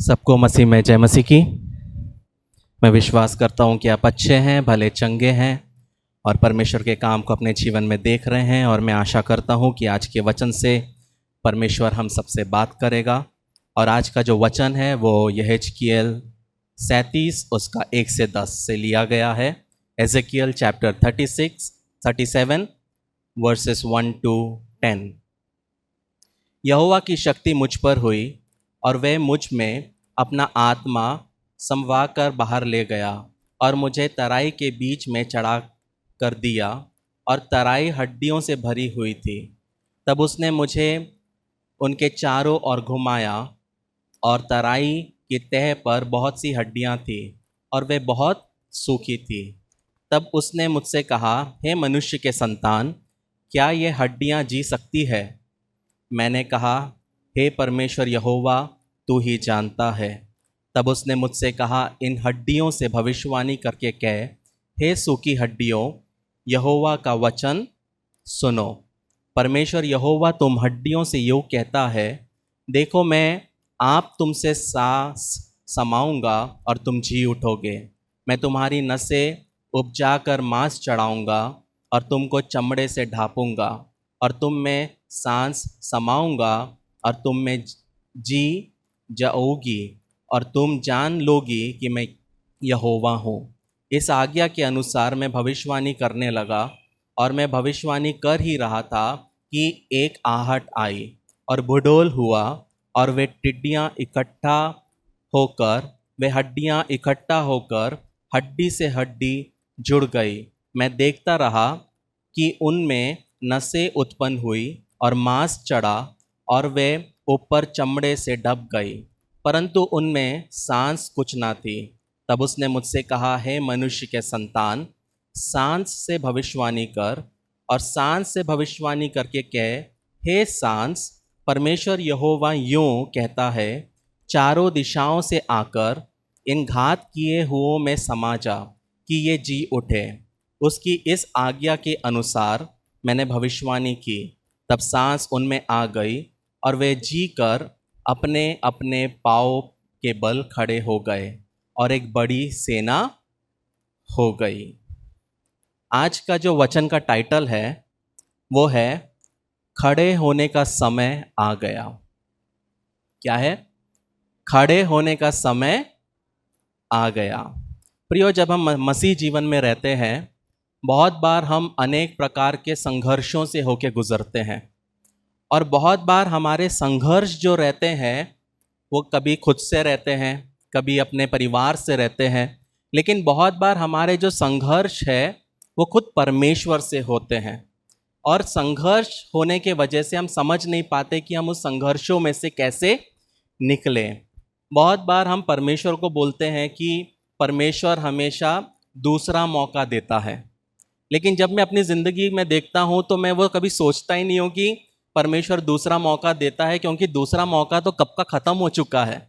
सबको मसीह में जय मसीह की। मैं विश्वास करता हूँ कि आप अच्छे हैं, भले चंगे हैं और परमेश्वर के काम को अपने जीवन में देख रहे हैं। और मैं आशा करता हूँ कि आज के वचन से परमेश्वर हम सबसे बात करेगा। और आज का जो वचन है वो यहेजकीएल 37 उसका 1 से 10 से लिया गया है। Ezekiel chapter 37 versus 1 to 10। यहोवा की शक्ति मुझ पर हुई और वह मुझ में अपना आत्मा समवा कर बाहर ले गया और मुझे तराई के बीच में चढ़ा कर दिया और तराई हड्डियों से भरी हुई थी। तब उसने मुझे उनके चारों ओर घुमाया और तराई की तह पर बहुत सी हड्डियां थी और वे बहुत सूखी थी। तब उसने मुझसे कहा, हे मनुष्य के संतान, क्या ये हड्डियां जी सकती है? मैंने कहा, हे परमेश्वर यहोवा, तू ही जानता है। तब उसने मुझसे कहा, इन हड्डियों से भविष्यवाणी करके कह, हे सूखी हड्डियों, यहोवा का वचन सुनो। परमेश्वर यहोवा तुम हड्डियों से यूँ कहता है, देखो मैं आप तुमसे सांस समाऊंगा और तुम जी उठोगे। मैं तुम्हारी नसें उपजा कर मांस चढ़ाऊंगा और तुमको चमड़े से ढापूंगा और तुम में सांस समाऊंगा और तुम में जी जाओगी और तुम जान लोगी कि मैं यहोवा हूँ। इस आज्ञा के अनुसार मैं भविष्यवाणी करने लगा और मैं भविष्यवाणी कर ही रहा था कि एक आहट आई और भूडोल हुआ और वे टिड्डियाँ इकट्ठा होकर हड्डियाँ इकट्ठा होकर हड्डी से हड्डी जुड़ गई। मैं देखता रहा कि उनमें नसें उत्पन्न हुई और मांस चढ़ा और वे ऊपर चमड़े से ढप गई, परंतु उनमें सांस कुछ ना थी। तब उसने मुझसे कहा, हे मनुष्य के संतान, सांस से भविष्यवाणी कर और सांस से भविष्यवाणी करके कह, हे सांस, परमेश्वर यहोवा यूँ कहता है, चारों दिशाओं से आकर इन घात किए हुओं में समा जा कि ये जी उठे। उसकी इस आज्ञा के अनुसार मैंने भविष्यवाणी की। तब सांस उनमें आ गई और वे जी कर अपने अपने पाँव के बल खड़े हो गए और एक बड़ी सेना हो गई। आज का जो वचन का टाइटल है वो है खड़े होने का समय आ गया। क्या है? खड़े होने का समय आ गया। प्रियो, जब हम मसीह जीवन में रहते हैं, बहुत बार हम अनेक प्रकार के संघर्षों से होके गुजरते हैं और बहुत बार हमारे संघर्ष जो रहते हैं वो कभी खुद से रहते हैं, कभी अपने परिवार से रहते हैं, लेकिन बहुत बार हमारे जो संघर्ष है वो खुद परमेश्वर से होते हैं। और संघर्ष होने के वजह से हम समझ नहीं पाते कि हम उस संघर्षों में से कैसे निकलें। बहुत बार हम परमेश्वर को बोलते हैं कि परमेश्वर हमेशा दूसरा मौका देता है, लेकिन जब मैं अपनी ज़िंदगी में देखता हूँ तो मैं वो कभी सोचता ही नहीं हूँ कि परमेश्वर दूसरा मौका देता है, क्योंकि दूसरा मौका तो कब का ख़त्म हो चुका है।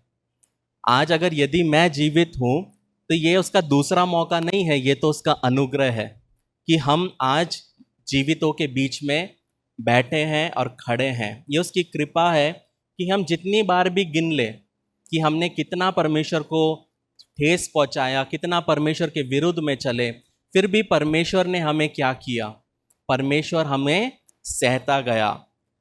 आज अगर यदि मैं जीवित हूँ तो ये उसका दूसरा मौका नहीं है, ये तो उसका अनुग्रह है कि हम आज जीवितों के बीच में बैठे हैं और खड़े हैं। ये उसकी कृपा है कि हम जितनी बार भी गिन ले कि हमने कितना परमेश्वर को ठेस पहुंचाया, कितना परमेश्वर के विरुद्ध में चले, फिर भी परमेश्वर ने हमें क्या किया? परमेश्वर हमें सहता गया।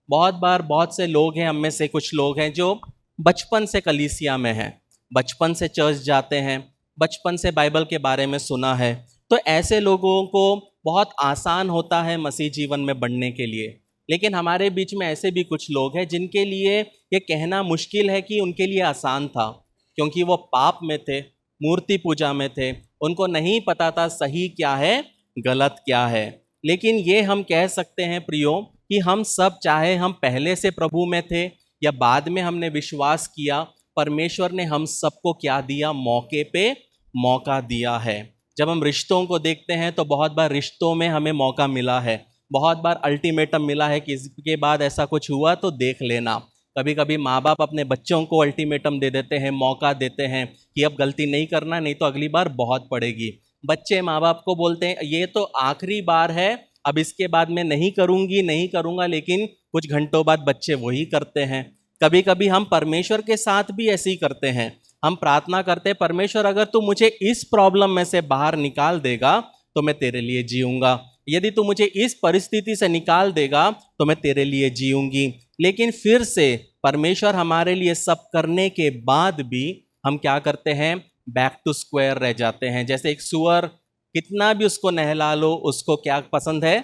बहुत बार बहुत से लोग हैं, हम में से कुछ लोग हैं जो बचपन से कलीसिया में हैं, बचपन से चर्च जाते हैं, बचपन से बाइबल के बारे में सुना है, तो ऐसे लोगों को बहुत आसान होता है मसीह जीवन में बढ़ने के लिए। लेकिन हमारे बीच में ऐसे भी कुछ लोग हैं जिनके लिए ये कहना मुश्किल है कि उनके लिए आसान था, क्योंकि वो पाप में थे, मूर्ति पूजा में थे, उनको नहीं पता था सही क्या है, गलत क्या है। लेकिन ये हम कह सकते हैं प्रियो कि हम सब, चाहे हम पहले से प्रभु में थे या बाद में हमने विश्वास किया, परमेश्वर ने हम सबको क्या दिया? मौके पे मौका दिया है। जब हम रिश्तों को देखते हैं तो बहुत बार रिश्तों में हमें मौका मिला है, बहुत बार अल्टीमेटम मिला है कि इसके बाद ऐसा कुछ हुआ तो देख लेना। कभी कभी माँ बाप अपने बच्चों को अल्टीमेटम दे देते हैं, मौका देते हैं कि अब गलती नहीं करना, नहीं तो अगली बार बहुत पड़ेगी। बच्चे माँ बाप को बोलते हैं ये तो आखिरी बार है, अब इसके बाद मैं नहीं करूँगी, नहीं करूँगा, लेकिन कुछ घंटों बाद बच्चे वही करते हैं। कभी कभी हम परमेश्वर के साथ भी ऐसे ही करते हैं। हम प्रार्थना करते हैं, परमेश्वर अगर तू मुझे इस प्रॉब्लम में से बाहर निकाल देगा तो मैं तेरे लिए जीऊंगा, यदि तू मुझे इस परिस्थिति से निकाल देगा तो मैं तेरे लिए जीऊंगी। लेकिन फिर से परमेश्वर हमारे लिए सब करने के बाद भी हम क्या करते हैं, बैक टू स्क्वायर रह जाते हैं। जैसे एक सुअर, कितना भी उसको नहला लो, उसको क्या पसंद है,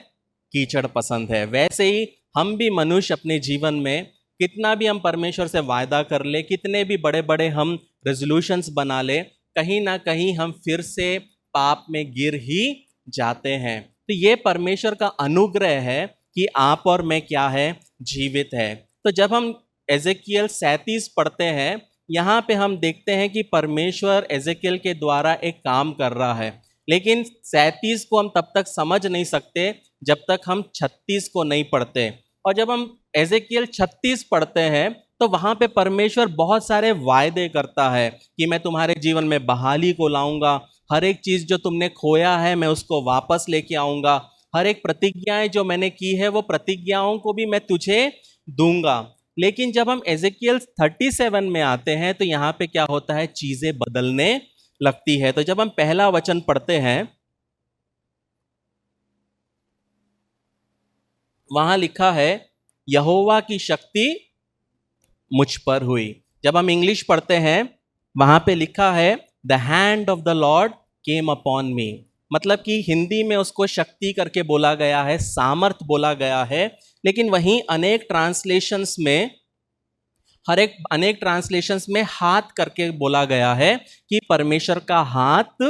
कीचड़ पसंद है। वैसे ही हम भी मनुष्य अपने जीवन में कितना भी हम परमेश्वर से वायदा कर ले, कितने भी बड़े बड़े हम रेजोल्यूशंस बना ले, कहीं ना कहीं हम फिर से पाप में गिर ही जाते हैं। तो ये परमेश्वर का अनुग्रह है कि आप और मैं क्या है, जीवित है। तो जब हम एजेकियल 37 पढ़ते हैं, यहाँ पे हम देखते हैं कि परमेश्वर एजेकियल के द्वारा एक काम कर रहा है, लेकिन 37 को हम तब तक समझ नहीं सकते जब तक हम 36 को नहीं पढ़ते। और जब हम एजेकियल 36 पढ़ते हैं तो वहाँ पे परमेश्वर बहुत सारे वायदे करता है कि मैं तुम्हारे जीवन में बहाली को लाऊंगा, हर एक चीज़ जो तुमने खोया है मैं उसको वापस लेके आऊँगा, हर एक प्रतिज्ञाएं जो मैंने की है वो प्रतिज्ञाओं को भी मैं तुझे दूंगा। लेकिन जब हम एजेकियल 37 में आते हैं तो यहाँ पे क्या होता है, चीज़ें बदलने लगती है। तो जब हम पहला वचन पढ़ते हैं, वहां लिखा है यहोवा की शक्ति मुझ पर हुई। जब हम इंग्लिश पढ़ते हैं वहां पे लिखा है the hand of the Lord came upon मी। मतलब कि हिंदी में उसको शक्ति करके बोला गया है, सामर्थ बोला गया है, लेकिन वहीं अनेक ट्रांसलेशंस में हाथ करके बोला गया है कि परमेश्वर का हाथ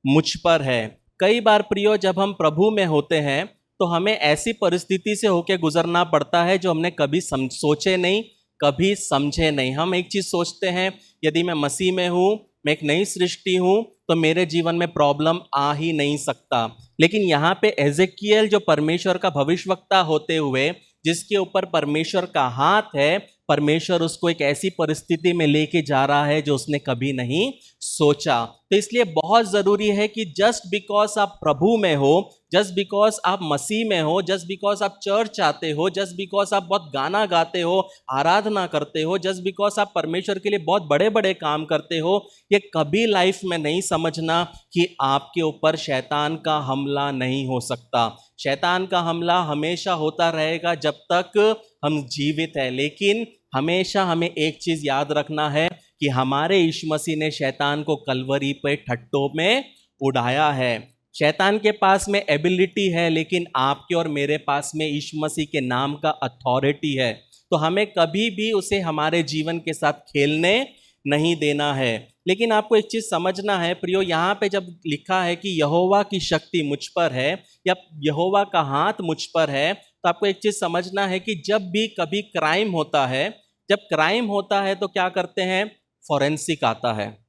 मुझ पर है। कई बार प्रियो, जब हम प्रभु में होते हैं तो हमें ऐसी परिस्थिति से होकर गुजरना पड़ता है जो हमने कभी सोचे नहीं, कभी समझे नहीं। हम एक चीज सोचते हैं, यदि मैं मसीह में हूं, मैं एक नई सृष्टि हूं, तो मेरे जीवन में प्रॉब्लम आ ही नहीं सकता। लेकिन यहाँ पे एजेकियल जो परमेश्वर का भविष्यवक्ता होते हुए, जिसके ऊपर परमेश्वर का हाथ है, परमेश्वर उसको एक ऐसी परिस्थिति में लेके जा रहा है जो उसने कभी नहीं सोचा। तो इसलिए बहुत जरूरी है कि जस्ट बिकॉज आप प्रभु में हो, जस्ट बिकॉज आप मसीह में हो, जस्ट बिकॉज आप चर्च आते हो, जस्ट बिकॉज आप बहुत गाना गाते हो, आराधना करते हो, जस्ट बिकॉज आप परमेश्वर के लिए बहुत बड़े बड़े काम करते हो, ये कभी लाइफ में नहीं समझना कि आपके ऊपर शैतान का हमला नहीं हो सकता। शैतान का हमला हमेशा होता रहेगा जब तक हम जीवित हैं। लेकिन हमेशा हमें एक चीज याद रखना है कि हमारे यीशु मसीह ने शैतान को कलवरी पे ठट्टों में उड़ाया है। शैतान के पास में एबिलिटी है, लेकिन आपके और मेरे पास में यीशु मसीह के नाम का अथॉरिटी है। तो हमें कभी भी उसे हमारे जीवन के साथ खेलने नहीं देना है। लेकिन आपको एक चीज समझना है प्रियो, यहाँ पे जब लिखा है कि यहोवा की शक्ति मुझ पर है या यहोवा का हाथ मुझ पर है, तो आपको एक चीज समझना है कि जब भी कभी क्राइम होता है, जब क्राइम होता है तो क्या करते हैं, फॉरेंसिक आता है।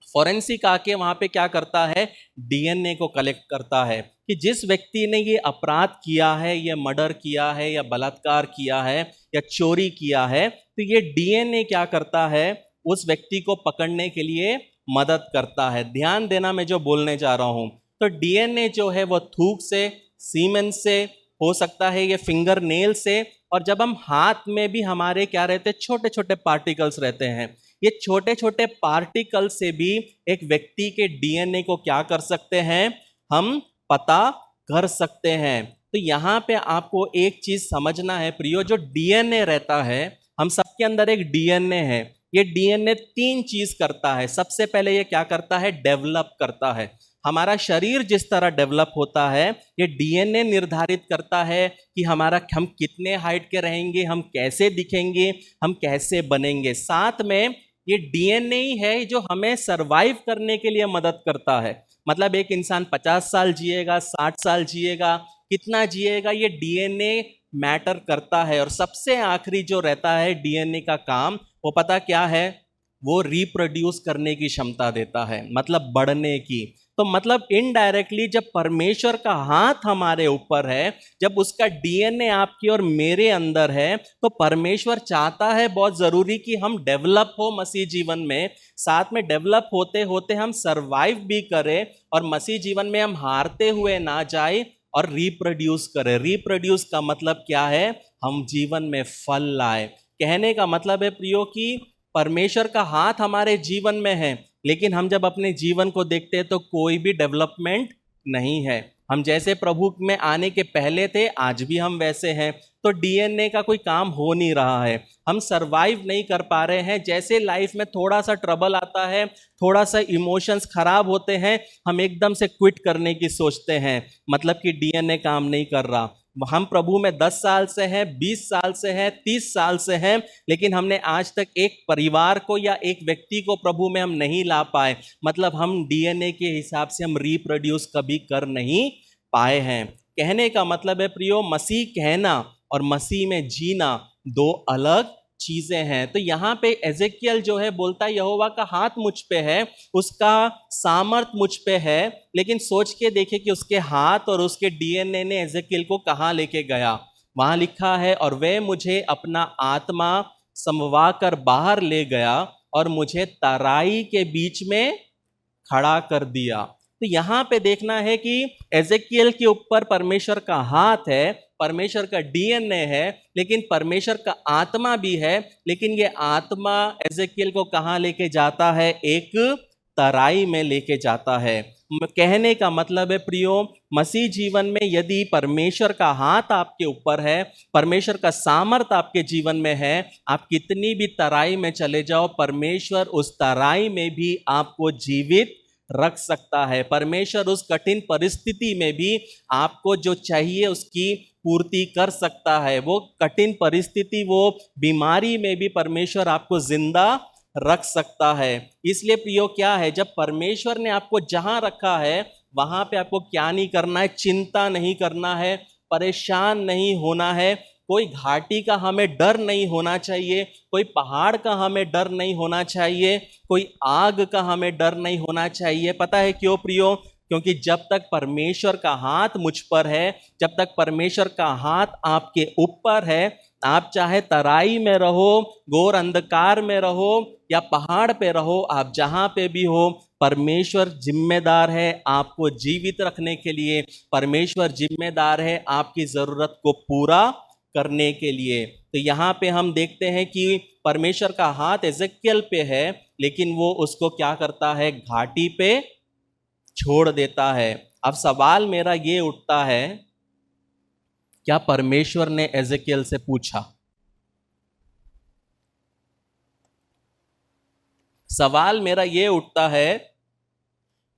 फॉरेंसिक आके वहां पे क्या करता है, डीएनए को कलेक्ट करता है कि जिस व्यक्ति ने ये अपराध किया है, ये मर्डर किया है या बलात्कार किया है या चोरी किया है, तो ये डीएनए क्या करता है, उस व्यक्ति को पकड़ने के लिए मदद करता है। ध्यान देना मैं जो बोलने जा रहा हूं, तो डीएनए जो है वो थूक से, सीमेन से, हो सकता है ये फिंगर नेल से, और जब हम हाथ में भी हमारे क्या रहते हैं, छोटे छोटे पार्टिकल्स रहते हैं। ये छोटे छोटे पार्टिकल से भी एक व्यक्ति के डीएनए को क्या कर सकते हैं, हम पता कर सकते हैं। तो यहाँ पे आपको एक चीज समझना है प्रियो, जो डीएनए रहता है, हम सबके अंदर एक डीएनए है। ये डीएनए 3 चीज करता है। सबसे पहले ये क्या करता है, डेवलप करता है। हमारा शरीर जिस तरह डेवलप होता है, ये डीएनए निर्धारित करता है कि हम कितने हाइट के रहेंगे, हम कैसे दिखेंगे, हम कैसे बनेंगे। साथ में ये डीएनए ही है जो हमें सरवाइव करने के लिए मदद करता है। मतलब एक इंसान 50 साल जिएगा, 60 साल जिएगा, कितना जिएगा, ये डीएनए मैटर करता है। और सबसे आखिरी जो रहता है डीएनए का काम, वो पता क्या है, वो रिप्रोड्यूस करने की क्षमता देता है, मतलब बढ़ने की। तो मतलब इनडायरेक्टली जब परमेश्वर का हाथ हमारे ऊपर है, जब उसका डीएनए आपके और मेरे अंदर है, तो परमेश्वर चाहता है बहुत जरूरी कि हम डेवलप हो मसीह जीवन में, साथ में डेवलप होते होते हम सरवाइव भी करें, और मसीह जीवन में हम हारते हुए ना जाए और रिप्रोड्यूस करें। रिप्रोड्यूस का मतलब क्या है, हम जीवन में फल लाए। कहने का मतलब है प्रियो कि परमेश्वर का हाथ हमारे जीवन में है, लेकिन हम जब अपने जीवन को देखते हैं तो कोई भी डेवलपमेंट नहीं है। हम जैसे प्रभु में आने के पहले थे, आज भी हम वैसे हैं। तो डीएनए का कोई काम हो नहीं रहा है, हम सरवाइव नहीं कर पा रहे हैं। जैसे लाइफ में थोड़ा सा ट्रबल आता है, थोड़ा सा इमोशंस खराब होते हैं, हम एकदम से क्विट करने की सोचते हैं, मतलब कि डीएनए काम नहीं कर रहा। हम प्रभु में 10 साल से हैं, 20 साल से हैं, 30 साल से हैं, लेकिन हमने आज तक एक परिवार को या एक व्यक्ति को प्रभु में हम नहीं ला पाए। मतलब हम डीएनए के हिसाब से हम रिप्रोड्यूस कभी कर नहीं पाए हैं। कहने का मतलब है प्रियो, मसीह कहना और मसीह में जीना दो अलग चीजें हैं। तो यहाँ पे एजेकियल जो है बोलता है यहोवा का हाथ मुझ पे है, उसका सामर्थ मुझ पे है, लेकिन सोच के देखे कि उसके हाथ और उसके डीएनए ने एजेकियल को कहाँ लेके गया। वहां लिखा है, और वह मुझे अपना आत्मा समवा कर बाहर ले गया और मुझे तराई के बीच में खड़ा कर दिया। तो यहाँ पे देखना है कि एजेकियल के ऊपर परमेश्वर का हाथ है, परमेश्वर का डीएनए है, लेकिन परमेश्वर का आत्मा भी है। लेकिन ये आत्मा एजेकियल को कहाँ लेके जाता है? एक तराई में लेके जाता है। कहने का मतलब है प्रियो, मसीह जीवन में यदि परमेश्वर का हाथ आपके ऊपर है, परमेश्वर का सामर्थ आपके जीवन में है, आप कितनी भी तराई में चले जाओ, परमेश्वर उस तराई में भी आपको जीवित रख सकता है। परमेश्वर उस कठिन परिस्थिति में भी आपको जो चाहिए उसकी पूर्ति कर सकता है। वो कठिन परिस्थिति, वो बीमारी में भी परमेश्वर आपको जिंदा रख सकता है। इसलिए प्रियो क्या है, जब परमेश्वर ने आपको जहां रखा है वहां पे आपको क्या नहीं करना है? चिंता नहीं करना है, परेशान नहीं होना है। कोई घाटी का हमें डर नहीं होना चाहिए, कोई पहाड़ का हमें डर नहीं होना चाहिए, कोई आग का हमें डर नहीं होना चाहिए। पता है क्यों प्रियो? क्योंकि जब तक परमेश्वर का हाथ मुझ पर है, जब तक परमेश्वर का हाथ आपके ऊपर है, आप चाहे तराई में रहो, घोर अंधकार में रहो या पहाड़ पे रहो, आप जहां पे भी हो, परमेश्वर जिम्मेदार है आपको जीवित रखने के लिए। परमेश्वर जिम्मेदार है आपकी जरूरत को पूरा करने के लिए। तो यहाँ पे हम देखते हैं कि परमेश्वर का हाथ एजेकियल पे है, लेकिन वो उसको क्या करता है? घाटी पे छोड़ देता है। अब सवाल मेरा ये उठता है, क्या परमेश्वर ने एजेकियल से पूछा? सवाल मेरा ये उठता है,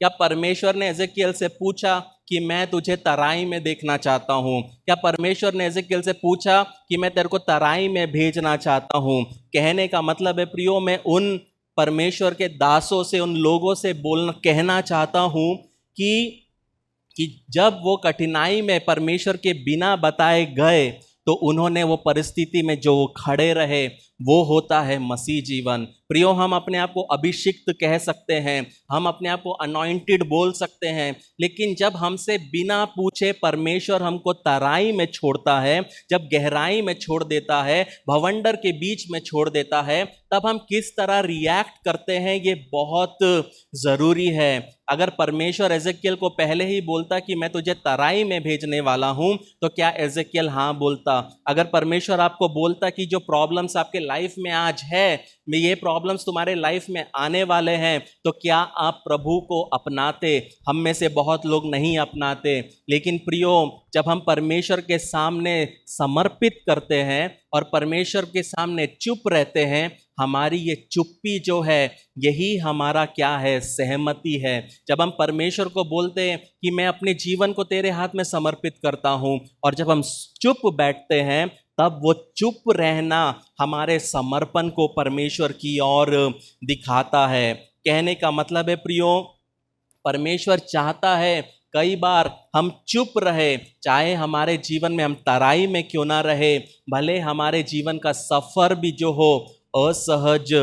क्या परमेश्वर ने एजेकियल से पूछा कि मैं तुझे तराई में देखना चाहता हूं? क्या परमेश्वर ने एजेकियल से पूछा कि मैं तेरे को तराई में भेजना चाहता हूं? कहने का मतलब है प्रियो, मैं उन परमेश्वर के दासों से, उन लोगों से कहना चाहता हूं कि जब वो कठिनाई में परमेश्वर के बिना बताए गए, तो उन्होंने वो परिस्थिति में जो खड़े रहे, वो होता है मसीह जीवन। प्रियो, हम अपने आप को अभिषिक्त कह सकते हैं, हम अपने आप को अनॉइंटेड बोल सकते हैं, लेकिन जब हमसे बिना पूछे परमेश्वर हमको तराई में छोड़ता है, जब गहराई में छोड़ देता है, भवंडर के बीच में छोड़ देता है, तब हम किस तरह रिएक्ट करते हैं, ये बहुत जरूरी है। अगर परमेश्वर एजेकियल को पहले ही बोलता कि मैं तुझे तराई में भेजने वाला हूं, तो क्या एजेकियल हाँ बोलता? अगर परमेश्वर आपको बोलता कि जो प्रॉब्लम्स आपके लाइफ में आज है, ये प्रॉब्लम्स तुम्हारे लाइफ में आने वाले हैं, तो क्या आप प्रभु को अपनाते? हम में से बहुत लोग नहीं अपनाते। लेकिन प्रियो, जब हम परमेश्वर के सामने समर्पित करते हैं और परमेश्वर के सामने चुप रहते हैं, हमारी ये चुप्पी जो है, यही हमारा क्या है? सहमति है। जब हम परमेश्वर को बोलते हैं कि मैं अपने जीवन को तेरे हाथ में समर्पित करता हूं, और जब हम चुप बैठते हैं, तब वो चुप रहना हमारे समर्पण को परमेश्वर की ओर दिखाता है। कहने का मतलब है प्रियो, परमेश्वर चाहता है कई बार हम चुप रहे, चाहे हमारे जीवन में हम तराई में क्यों ना रहे, भले हमारे जीवन का सफर भी जो हो असहज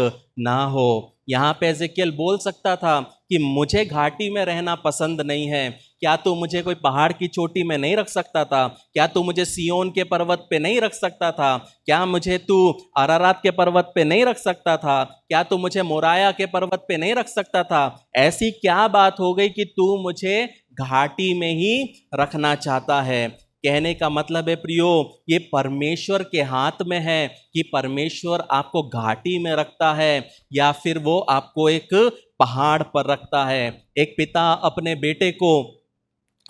ना हो। यहाँ पे एजेकियल बोल सकता था कि मुझे घाटी में रहना पसंद नहीं है, क्या तू मुझे कोई पहाड़ की चोटी में नहीं रख सकता था? क्या तू मुझे सियोन के पर्वत पे नहीं रख सकता था? क्या मुझे तू अरारात के पर्वत पे नहीं रख सकता था? क्या तू मुझे मोराया के पर्वत पे नहीं रख सकता था? ऐसी क्या बात हो गई कि तू मुझे घाटी में ही रखना चाहता है? कहने का मतलब है प्रियो, ये परमेश्वर के हाथ में है कि परमेश्वर आपको घाटी में रखता है या फिर वो आपको एक पहाड़ पर रखता है। एक पिता अपने बेटे को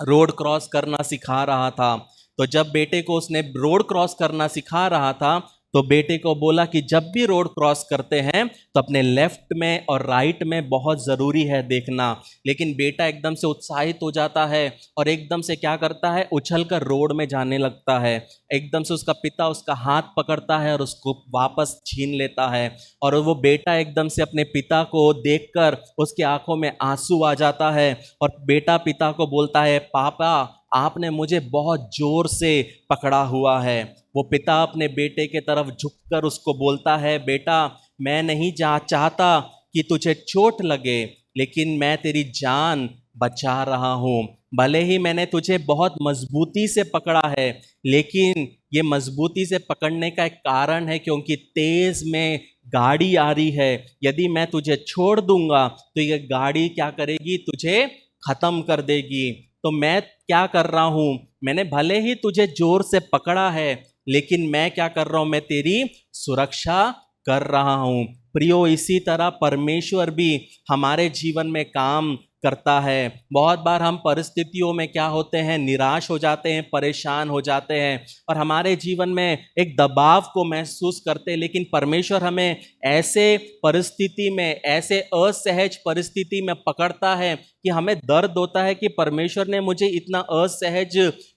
रोड क्रॉस करना सिखा रहा था। तो जब बेटे को उसने रोड क्रॉस करना सिखा रहा था तो बेटे को बोला कि जब भी रोड क्रॉस करते हैं तो अपने लेफ्ट में और राइट में बहुत ज़रूरी है देखना। लेकिन बेटा एकदम से उत्साहित हो जाता है और एकदम से क्या करता है, उछल कर रोड में जाने लगता है। एकदम से उसका पिता उसका हाथ पकड़ता है और उसको वापस छीन लेता है। और वो बेटा एकदम से अपने पिता को देखकर उसकी आंखों में आंसू आ जाता है और बेटा पिता को बोलता है, पापा आपने मुझे बहुत जोर से पकड़ा हुआ है। वो पिता अपने बेटे के तरफ झुककर उसको बोलता है, बेटा मैं नहीं चाहता कि तुझे चोट लगे, लेकिन मैं तेरी जान बचा रहा हूँ। भले ही मैंने तुझे बहुत मजबूती से पकड़ा है, लेकिन ये मजबूती से पकड़ने का एक कारण है क्योंकि तेज में गाड़ी आ रही है। यदि मैं तुझे छोड़ दूंगा तो ये गाड़ी क्या करेगी, तुझे खत्म कर देगी। तो मैं क्या कर रहा हूं, मैंने भले ही तुझे जोर से पकड़ा है, लेकिन मैं क्या कर रहा हूं, मैं तेरी सुरक्षा कर रहा हूं। प्रियो, इसी तरह परमेश्वर भी हमारे जीवन में काम करता है। बहुत बार हम परिस्थितियों में क्या होते हैं, निराश हो जाते हैं, परेशान हो जाते हैं और हमारे जीवन में एक दबाव को महसूस करते हैं। लेकिन परमेश्वर हमें ऐसे परिस्थिति में, ऐसे असहज परिस्थिति में पकड़ता है कि हमें दर्द होता है कि परमेश्वर ने मुझे इतना असहज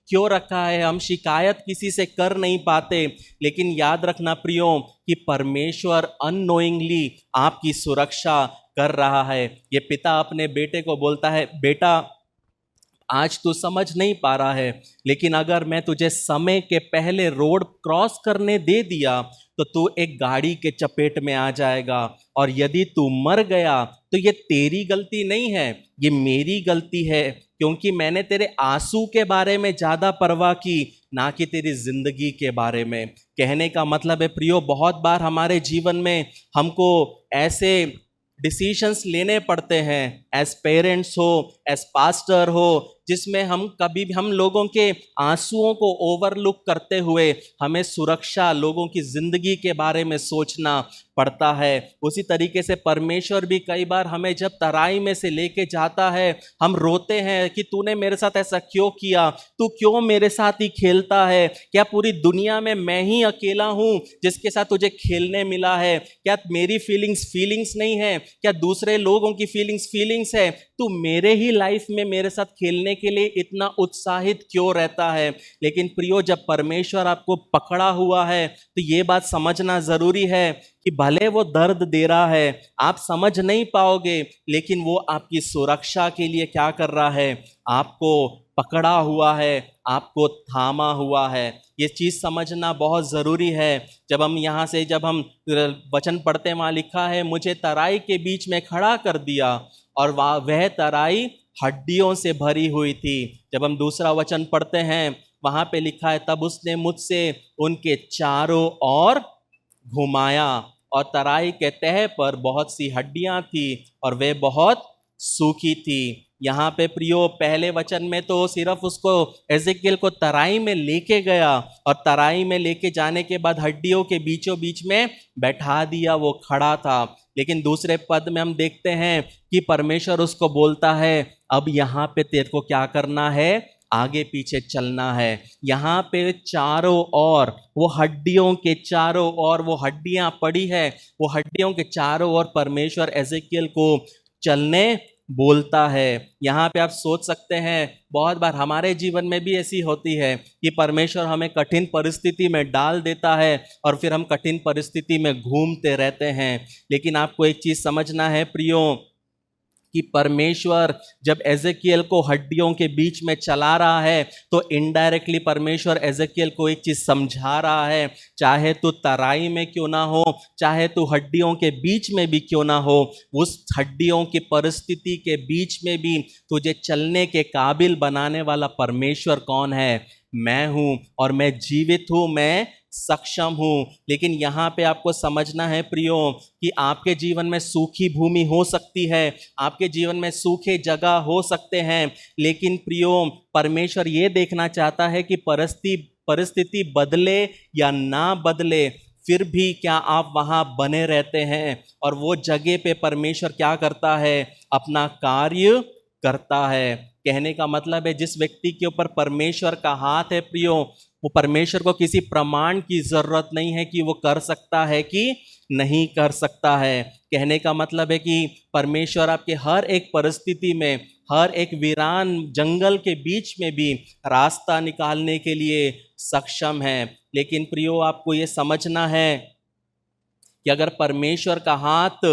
क्यों रखा है। हम शिकायत किसी से कर नहीं पाते, लेकिन याद रखना प्रियो कि परमेश्वर अननोइंगली आपकी सुरक्षा कर रहा है। ये पिता अपने बेटे को बोलता है, बेटा आज तू समझ नहीं पा रहा है, लेकिन अगर मैं तुझे समय के पहले रोड क्रॉस करने दे दिया तो तू एक गाड़ी के चपेट में आ जाएगा और यदि तू मर गया तो ये तेरी गलती नहीं है, ये मेरी गलती है, क्योंकि मैंने तेरे आंसू के बारे में ज़्यादा परवाह की, ना कि तेरी जिंदगी के बारे में। कहने का मतलब है प्रियो, बहुत बार हमारे जीवन में हमको ऐसे डिसीशंस लेने पड़ते हैं, एज पेरेंट्स हो, एज पास्टर हो, जिसमें हम कभी भी हम लोगों के आंसुओं को ओवरलुक करते हुए हमें सुरक्षा, लोगों की जिंदगी के बारे में सोचना पड़ता है। उसी तरीके से परमेश्वर भी कई बार हमें जब तराई में से लेके जाता है, हम रोते हैं कि तूने मेरे साथ ऐसा क्यों किया, तू क्यों मेरे साथ ही खेलता है, क्या पूरी दुनिया में मैं ही अकेला हूँ जिसके साथ तुझे खेलने मिला है, क्या मेरी फीलिंग्स नहीं है, क्या दूसरे लोगों की फीलिंग्स है, तू मेरे ही लाइफ में मेरे साथ खेलने के लिए इतना उत्साहित क्यों रहता है। लेकिन प्रियो, जब परमेश्वर आपको पकड़ा हुआ है तो ये बात समझना जरूरी है कि भले वो दर्द दे रहा है, आप समझ नहीं पाओगे, लेकिन वो आपकी सुरक्षा के लिए क्या कर रहा है, आपको पकड़ा हुआ है, आपको थामा हुआ है। ये चीज़ समझना बहुत ज़रूरी है। जब हम वचन पढ़ते हैं, वहाँ लिखा है, मुझे तराई के बीच में खड़ा कर दिया और वह तराई हड्डियों से भरी हुई थी। जब हम दूसरा वचन पढ़ते हैं, वहाँ पे लिखा है, तब उसने मुझसे उनके चारों ओर घुमाया और तराई के तह पर बहुत सी हड्डियां थी और वे बहुत सूखी थी। यहाँ पे प्रियो, पहले वचन में तो सिर्फ उसको, एजेकियल को तराई में लेके गया और तराई में लेके जाने के बाद हड्डियों के बीचों बीच में बैठा दिया, वो खड़ा था। लेकिन दूसरे पद में हम देखते हैं कि परमेश्वर उसको बोलता है, अब यहाँ पे तेरे को क्या करना है, आगे पीछे चलना है। यहाँ पे चारों ओर, वो हड्डियों के चारों ओर वो हड्डियां पड़ी है, वो हड्डियों के चारों ओर परमेश्वर एजेकियल को चलने बोलता है। यहाँ पे आप सोच सकते हैं, बहुत बार हमारे जीवन में भी ऐसी होती है कि परमेश्वर हमें कठिन परिस्थिति में डाल देता है और फिर हम कठिन परिस्थिति में घूमते रहते हैं। लेकिन आपको एक चीज़ समझना है प्रियो, कि परमेश्वर जब एजेकियल को हड्डियों के बीच में चला रहा है तो इनडायरेक्टली परमेश्वर एजेकियल को एक चीज समझा रहा है, चाहे तू तराई में क्यों ना हो, चाहे तू हड्डियों के बीच में भी क्यों ना हो, उस हड्डियों की परिस्थिति के बीच में भी तुझे चलने के काबिल बनाने वाला परमेश्वर कौन है, मैं हूं और मैं जीवित हूं, मैं सक्षम हूं। लेकिन यहाँ पे आपको समझना है प्रियो कि आपके जीवन में सूखी भूमि हो सकती है, आपके जीवन में सूखे जगह हो सकते हैं, लेकिन प्रियो परमेश्वर ये देखना चाहता है कि परिस्थिति बदले या ना बदले, फिर भी क्या आप वहां बने रहते हैं। और वो जगह पे परमेश्वर क्या करता है, अपना कार्य करता है। कहने का मतलब है जिस व्यक्ति के ऊपर परमेश्वर का हाथ है प्रियो, वो परमेश्वर को किसी प्रमाण की जरूरत नहीं है कि वो कर सकता है कि नहीं कर सकता है। कहने का मतलब है कि परमेश्वर आपके हर एक परिस्थिति में, हर एक वीरान जंगल के बीच में भी रास्ता निकालने के लिए सक्षम है। लेकिन प्रियो आपको ये समझना है कि अगर परमेश्वर का हाथ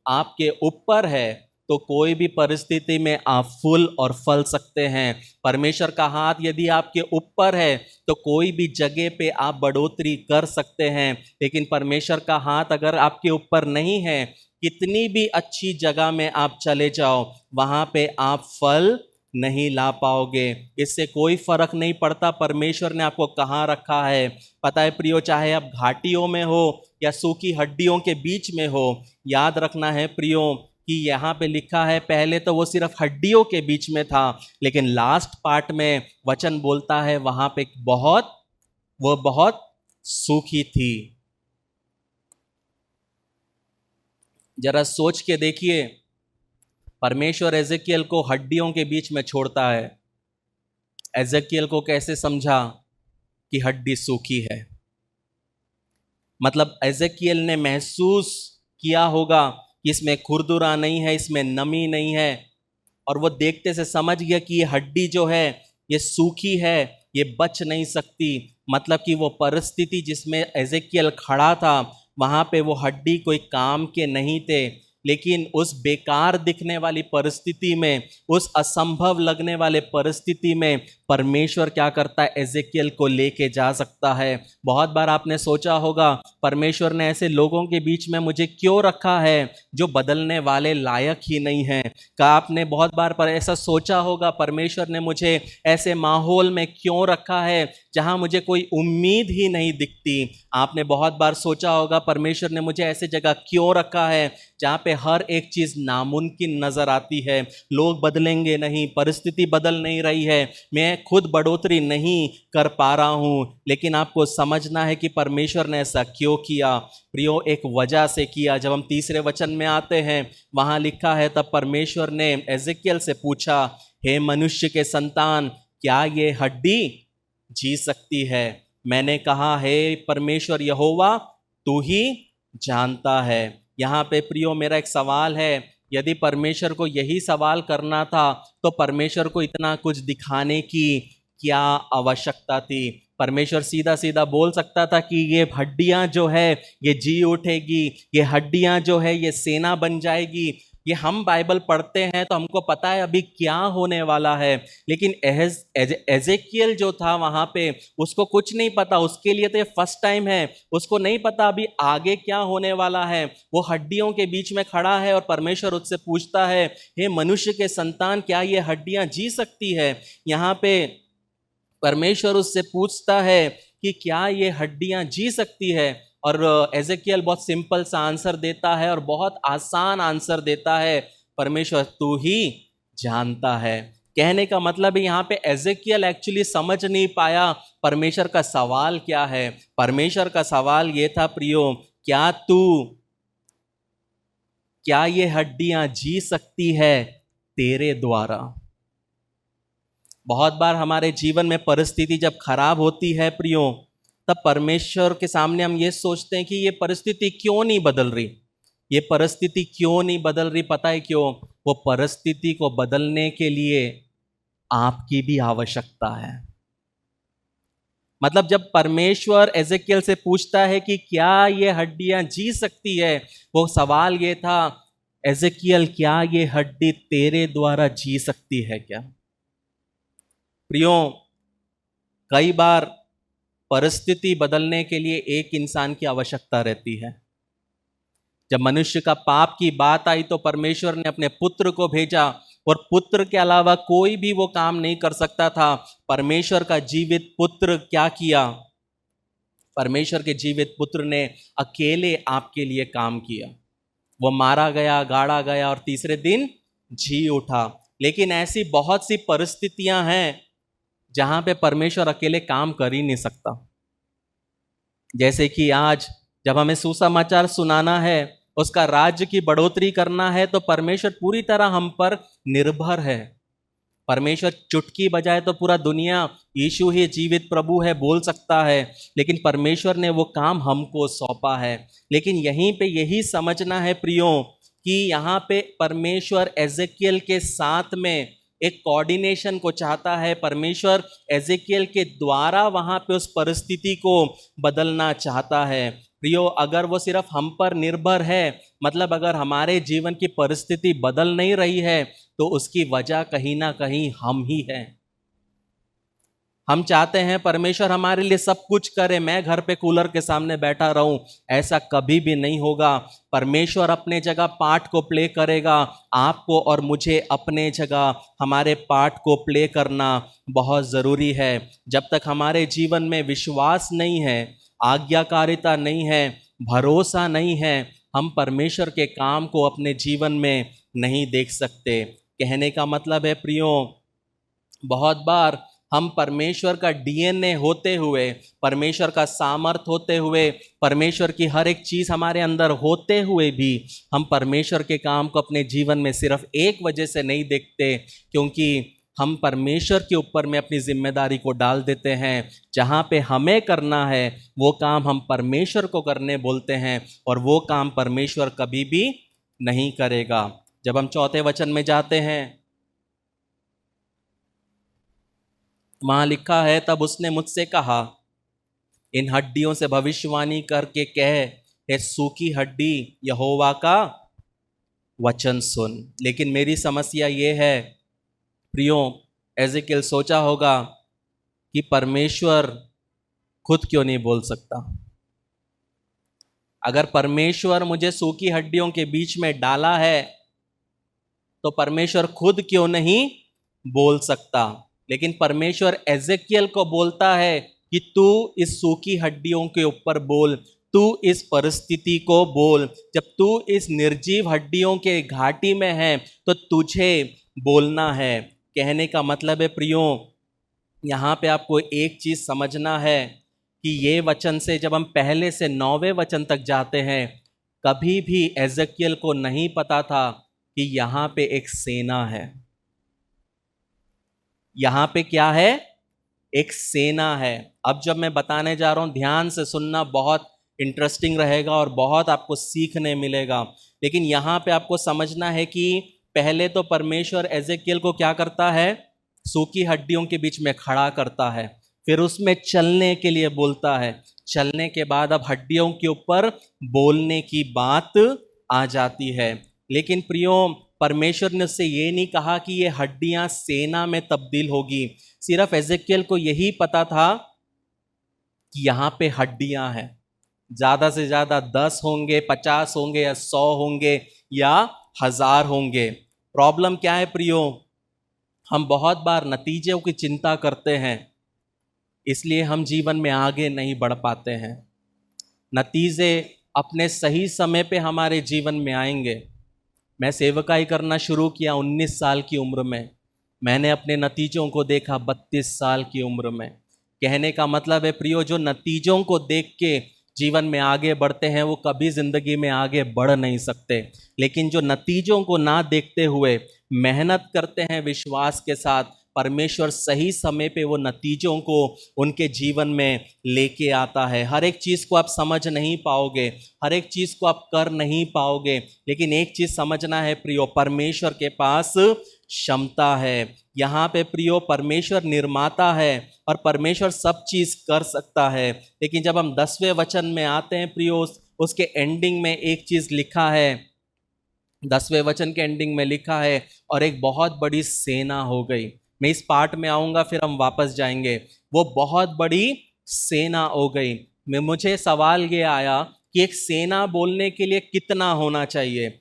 आपके ऊपर है तो कोई भी परिस्थिति में आप फूल और फल सकते हैं। परमेश्वर का हाथ यदि आपके ऊपर है तो कोई भी जगह पे आप बढ़ोतरी कर सकते हैं। लेकिन परमेश्वर का हाथ अगर आपके ऊपर नहीं है, कितनी भी अच्छी जगह में आप चले जाओ, वहां पे आप फल नहीं ला पाओगे। इससे कोई फर्क नहीं पड़ता परमेश्वर ने आपको कहाँ रखा है। पता है प्रियो, चाहे आप घाटियों में हो या सूखी हड्डियों के बीच में हो, याद रखना है प्रियो कि यहाँ पे लिखा है पहले तो वो सिर्फ हड्डियों के बीच में था, लेकिन लास्ट पार्ट में वचन बोलता है वहां पे वो बहुत सूखी थी। जरा सोच के देखिए, परमेश्वर एजेकियल को हड्डियों के बीच में छोड़ता है। एजेकियल को कैसे समझा कि हड्डी सूखी है? मतलब एजेकियल ने महसूस किया होगा कि इसमें खुरदुरा नहीं है, इसमें नमी नहीं है, और वो देखते से समझ गया कि ये हड्डी जो है ये सूखी है, ये बच नहीं सकती। मतलब कि वो परिस्थिति जिसमें एजेकियल खड़ा था, वहां पे वो हड्डी कोई काम के नहीं थे। लेकिन उस बेकार दिखने वाली परिस्थिति में, उस असंभव लगने वाले परिस्थिति में परमेश्वर क्या करता है, एजेकियल को लेके जा सकता है। बहुत बार आपने सोचा होगा परमेश्वर ने ऐसे लोगों के बीच में मुझे क्यों रखा है जो बदलने वाले लायक ही नहीं है। का आपने बहुत बार पर ऐसा सोचा होगा परमेश्वर ने मुझे ऐसे माहौल में क्यों रखा है जहां मुझे कोई उम्मीद ही नहीं दिखती। आपने बहुत बार सोचा होगा परमेश्वर ने मुझे ऐसे जगह क्यों रखा है जहां पे हर एक चीज नामुमकिन नजर आती है। लोग बदलेंगे नहीं, परिस्थिति बदल नहीं रही है, मैं खुद बढ़ोतरी नहीं कर पा रहा हूं। लेकिन आपको समझना है कि परमेश्वर ने ऐसा क्यों किया। प्रियो, एक वजह से किया। जब हम तीसरे वचन में आते हैं, वहां लिखा है तब परमेश्वर ने एजेकियल से पूछा, हे मनुष्य के संतान, क्या ये हड्डी जी सकती है? मैंने कहा, हे परमेश्वर यहोवा, तू ही जानता है। यहाँ पे प्रियो मेरा एक सवाल है, यदि परमेश्वर को यही सवाल करना था तो परमेश्वर को इतना कुछ दिखाने की क्या आवश्यकता थी? परमेश्वर सीधा सीधा बोल सकता था कि ये हड्डियां जो है ये जी उठेगी, ये हड्डियां जो है ये सेना बन जाएगी। ये हम बाइबल पढ़ते हैं तो हमको पता है अभी क्या होने वाला है। लेकिन एजेकियल जो था वहां पे, उसको कुछ नहीं पता। उसके लिए तो ये फर्स्ट टाइम है, उसको नहीं पता अभी आगे क्या होने वाला है। वो हड्डियों के बीच में खड़ा है और परमेश्वर उससे पूछता है, हे मनुष्य के संतान, क्या ये हड्डियां जी सकती है? यहाँ पे परमेश्वर उससे पूछता है कि क्या ये हड्डियां जी सकती है? और एजेकियल बहुत सिंपल सा आंसर देता है और बहुत आसान आंसर देता है, परमेश्वर तू ही जानता है। कहने का मतलब है यहाँ पे एजेकियल एक्चुअली समझ नहीं पाया परमेश्वर का सवाल क्या है। परमेश्वर का सवाल ये था, प्रियो, क्या ये हड्डियां जी सकती है तेरे द्वारा? बहुत बार हमारे जीवन में परिस्थिति जब खराब होती है प्रियो, तब परमेश्वर के सामने हम ये सोचते हैं कि ये परिस्थिति क्यों नहीं बदल रही, ये परिस्थिति क्यों नहीं बदल रही। पता है क्यों? वो परिस्थिति को बदलने के लिए आपकी भी आवश्यकता है। मतलब जब परमेश्वर एजेकियल से पूछता है कि क्या ये हड्डियां जी सकती है, वो सवाल ये था, एजेकियल क्या ये हड्डी तेरे द्वारा जी सकती है क्या? प्रियो, कई बार परिस्थिति बदलने के लिए एक इंसान की आवश्यकता रहती है। जब मनुष्य का पाप की बात आई तो परमेश्वर ने अपने पुत्र को भेजा, और पुत्र के अलावा कोई भी वो काम नहीं कर सकता था। परमेश्वर का जीवित पुत्र क्या किया? परमेश्वर के जीवित पुत्र ने अकेले आपके लिए काम किया। वो मारा गया, गाड़ा गया और तीसरे दिन जी उठा। लेकिन ऐसी बहुत सी परिस्थितियां हैं जहां पे परमेश्वर अकेले काम कर ही नहीं सकता। जैसे कि आज जब हमें सुसमाचार सुनाना है, उसका राज्य की बढ़ोतरी करना है, तो परमेश्वर पूरी तरह हम पर निर्भर है। परमेश्वर चुटकी बजाए तो पूरा दुनिया यीशु ही जीवित प्रभु है बोल सकता है, लेकिन परमेश्वर ने वो काम हमको सौंपा है। लेकिन यहीं पे यही समझना है प्रियो कि यहाँ पे परमेश्वर एजेकियल के साथ में एक कोऑर्डिनेशन को चाहता है। परमेश्वर एजेकियल के द्वारा वहाँ पे उस परिस्थिति को बदलना चाहता है। प्रियो, अगर वो सिर्फ हम पर निर्भर है, मतलब अगर हमारे जीवन की परिस्थिति बदल नहीं रही है, तो उसकी वजह कहीं ना कहीं हम ही हैं। हम चाहते हैं परमेश्वर हमारे लिए सब कुछ करे, मैं घर पे कूलर के सामने बैठा रहूं, ऐसा कभी भी नहीं होगा। परमेश्वर अपने जगह पार्ट को प्ले करेगा। आपको और मुझे अपने जगह हमारे पार्ट को प्ले करना बहुत ज़रूरी है। जब तक हमारे जीवन में विश्वास नहीं है, आज्ञाकारिता नहीं है, भरोसा नहीं है, हम परमेश्वर के काम को अपने जीवन में नहीं देख सकते। कहने का मतलब है प्रियो, बहुत बार हम परमेश्वर का डीएनए होते हुए, परमेश्वर का सामर्थ होते हुए, परमेश्वर की हर एक चीज़ हमारे अंदर होते हुए भी हम परमेश्वर के काम को अपने जीवन में सिर्फ एक वजह से नहीं देखते, क्योंकि हम परमेश्वर के ऊपर में अपनी जिम्मेदारी को डाल देते हैं। जहाँ पे हमें करना है वो काम हम परमेश्वर को करने बोलते हैं, और वो काम परमेश्वर कभी भी नहीं करेगा। जब हम चौथे वचन में जाते हैं, वहाँ लिखा है, तब उसने मुझसे कहा, इन हड्डियों से भविष्यवाणी करके कह, ये सूखी हड्डी यहोवा का वचन सुन। लेकिन मेरी समस्या ये है प्रियो, एजेकियल सोचा होगा कि परमेश्वर खुद क्यों नहीं बोल सकता। अगर परमेश्वर मुझे सूखी हड्डियों के बीच में डाला है, तो परमेश्वर खुद क्यों नहीं बोल सकता। लेकिन परमेश्वर एजेकियल को बोलता है कि तू इस सूखी हड्डियों के ऊपर बोल, तू इस परिस्थिति को बोल। जब तू इस निर्जीव हड्डियों के घाटी में है तो तुझे बोलना है। कहने का मतलब है प्रियो, यहाँ पे आपको एक चीज समझना है कि ये वचन से जब हम पहले से 9वें वचन तक जाते हैं, कभी भी एजेकियल को नहीं पता था कि यहाँ पे एक सेना है। यहाँ पे क्या है? एक सेना है। अब जब मैं बताने जा रहा हूं, ध्यान से सुनना, बहुत इंटरेस्टिंग रहेगा और बहुत आपको सीखने मिलेगा। लेकिन यहाँ पे आपको समझना है कि पहले तो परमेश्वर एजेकियल को क्या करता है? सूखी हड्डियों के बीच में खड़ा करता है, फिर उसमें चलने के लिए बोलता है। चलने के बाद अब हड्डियों के ऊपर बोलने की बात आ जाती है। लेकिन प्रियो, परमेश्वर ने उससे ये नहीं कहा कि ये हड्डियां सेना में तब्दील होगी। सिर्फ एजेकियल को यही पता था कि यहाँ पे हड्डियां हैं। ज़्यादा से ज़्यादा 10 होंगे, 50 होंगे, या 100 होंगे, या 1000 होंगे। प्रॉब्लम क्या है प्रियो? हम बहुत बार नतीजों की चिंता करते हैं, इसलिए हम जीवन में आगे नहीं बढ़ पाते हैं। नतीजे अपने सही समय पे हमारे जीवन में आएंगे। मैं सेवकाई करना शुरू किया 19 साल की उम्र में। मैंने अपने नतीजों को देखा 32 साल की उम्र में। कहने का मतलब है प्रियो, जो नतीजों को देख के जीवन में आगे बढ़ते हैं वो कभी ज़िंदगी में आगे बढ़ नहीं सकते। लेकिन जो नतीजों को ना देखते हुए मेहनत करते हैं विश्वास के साथ, परमेश्वर सही समय पे वो नतीजों को उनके जीवन में लेके आता है। हर एक चीज़ को आप समझ नहीं पाओगे, हर एक चीज़ को आप कर नहीं पाओगे, लेकिन एक चीज़ समझना है प्रियो, परमेश्वर के पास क्षमता है। यहाँ पे प्रियो, परमेश्वर निर्माता है और परमेश्वर सब चीज़ कर सकता है। लेकिन जब हम 10वें वचन में आते हैं प्रियो, उसके एंडिंग में एक चीज़ लिखा है। 10वें वचन के एंडिंग में लिखा है, और एक बहुत बड़ी सेना हो गई। मैं इस पार्ट में आऊँगा, फिर हम वापस जाएंगे। वो बहुत बड़ी सेना हो गई। मुझे सवाल ये आया कि एक सेना बोलने के लिए कितना होना चाहिए?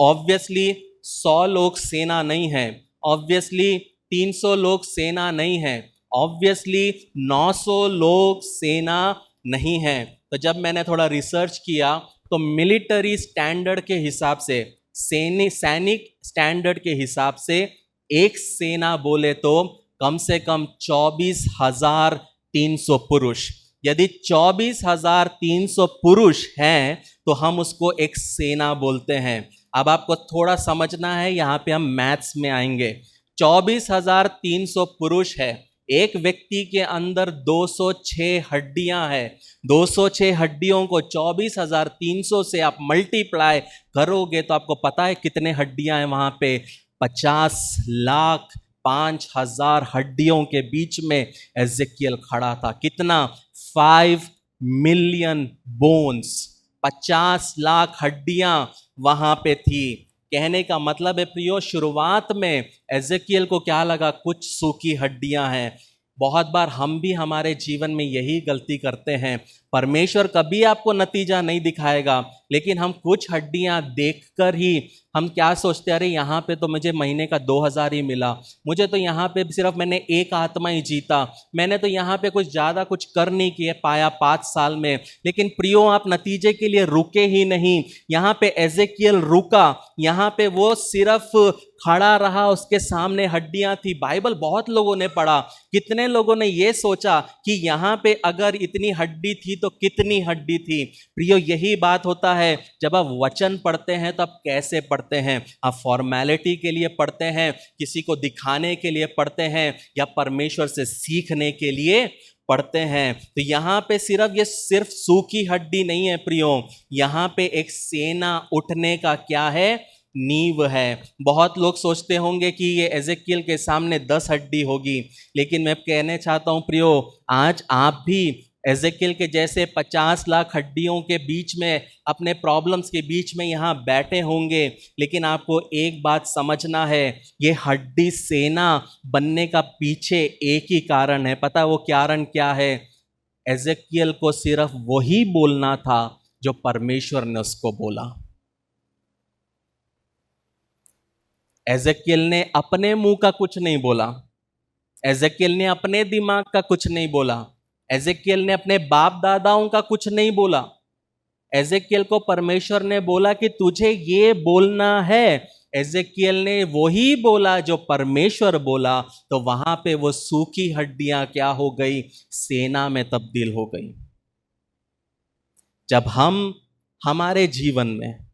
ऑब्वियसली 100 लोग सेना नहीं है, ऑब्वियसली 300 लोग सेना नहीं है, ऑब्वियसली 900 लोग सेना नहीं है। तो जब मैंने थोड़ा रिसर्च किया तो मिलिट्री स्टैंडर्ड के हिसाब से, सैनिक स्टैंडर्ड के हिसाब से एक सेना बोले तो कम से कम 24,300 पुरुष। यदि 24,300 पुरुष हैं तो हम उसको एक सेना बोलते हैं। अब आपको थोड़ा समझना है, यहाँ पे हम मैथ्स में आएंगे। 24,300 पुरुष है, एक व्यक्ति के अंदर 206 हड्डियां हैं। 206 हड्डियों को 24,300 से आप मल्टीप्लाई करोगे तो आपको पता है कितने हड्डियां हैं वहां पे। 50,05,000 हड्डियों के बीच में एजेकियल खड़ा था। कितना? 5 मिलियन बोन्स। 50 लाख हड्डियां वहां पे थी। कहने का मतलब है प्रियो, शुरुआत में एजेकियल को क्या लगा? कुछ सूखी हड्डियां हैं। बहुत बार हम भी हमारे जीवन में यही गलती करते हैं। परमेश्वर कभी आपको नतीजा नहीं दिखाएगा, लेकिन हम कुछ हड्डियां देखकर ही हम क्या सोचते हैं, अरे यहाँ पे तो मुझे महीने का 2,000 ही मिला, मुझे तो यहाँ पे सिर्फ मैंने एक आत्मा ही जीता, मैंने तो यहाँ पे कुछ ज़्यादा कुछ कर नहीं किया पाया 5 साल में। लेकिन प्रियो, आप नतीजे के लिए रुके ही नहीं। यहाँ पे एजेकियल रुका, यहाँ पे वो सिर्फ खड़ा रहा, उसके सामने हड्डियां थी। बाइबल बहुत लोगों ने पढ़ा, कितने लोगों ने ये सोचा कि यहाँ पे अगर इतनी हड्डी थी तो कितनी हड्डी थी। प्रियो, यही बात होता है जब आप वचन पढ़ते हैं तो आप कैसे पढ़ते हैं? आप फॉर्मेलिटी के लिए पढ़ते हैं, किसी को दिखाने के लिए पढ़ते हैं, या परमेश्वर से सीखने के लिए पढ़ते हैं? तो यहाँ पे सिर्फ सूखी हड्डी नहीं है प्रियो, यहाँ पे एक सेना उठने का क्या है? नींव है। बहुत लोग सोचते होंगे कि ये एजेकियल के सामने 10 हड्डी होगी, लेकिन मैं कहने चाहता हूं प्रियो, आज आप भी एजेकियल के जैसे 50 लाख हड्डियों के बीच में, अपने प्रॉब्लम्स के बीच में यहाँ बैठे होंगे। लेकिन आपको एक बात समझना है, ये हड्डी सेना बनने का पीछे एक ही कारण है। पता है वो कारण क्या है? एजेकियल को सिर्फ वही बोलना था जो परमेश्वर ने उसको बोला। एजेकियल ने अपने मुंह का कुछ नहीं बोला, एजेकियल ने अपने दिमाग का कुछ नहीं बोला, एजेकियल ने अपने बाप दादाओं का कुछ नहीं बोला। एजेकियल को परमेश्वर ने बोला कि तुझे ये बोलना है। एजेकियल ने वही बोला जो परमेश्वर बोला, तो वहां पे वो सूखी हड्डियां क्या हो गई? सेना में तब्दील हो गई। जब हम हमारे जीवन में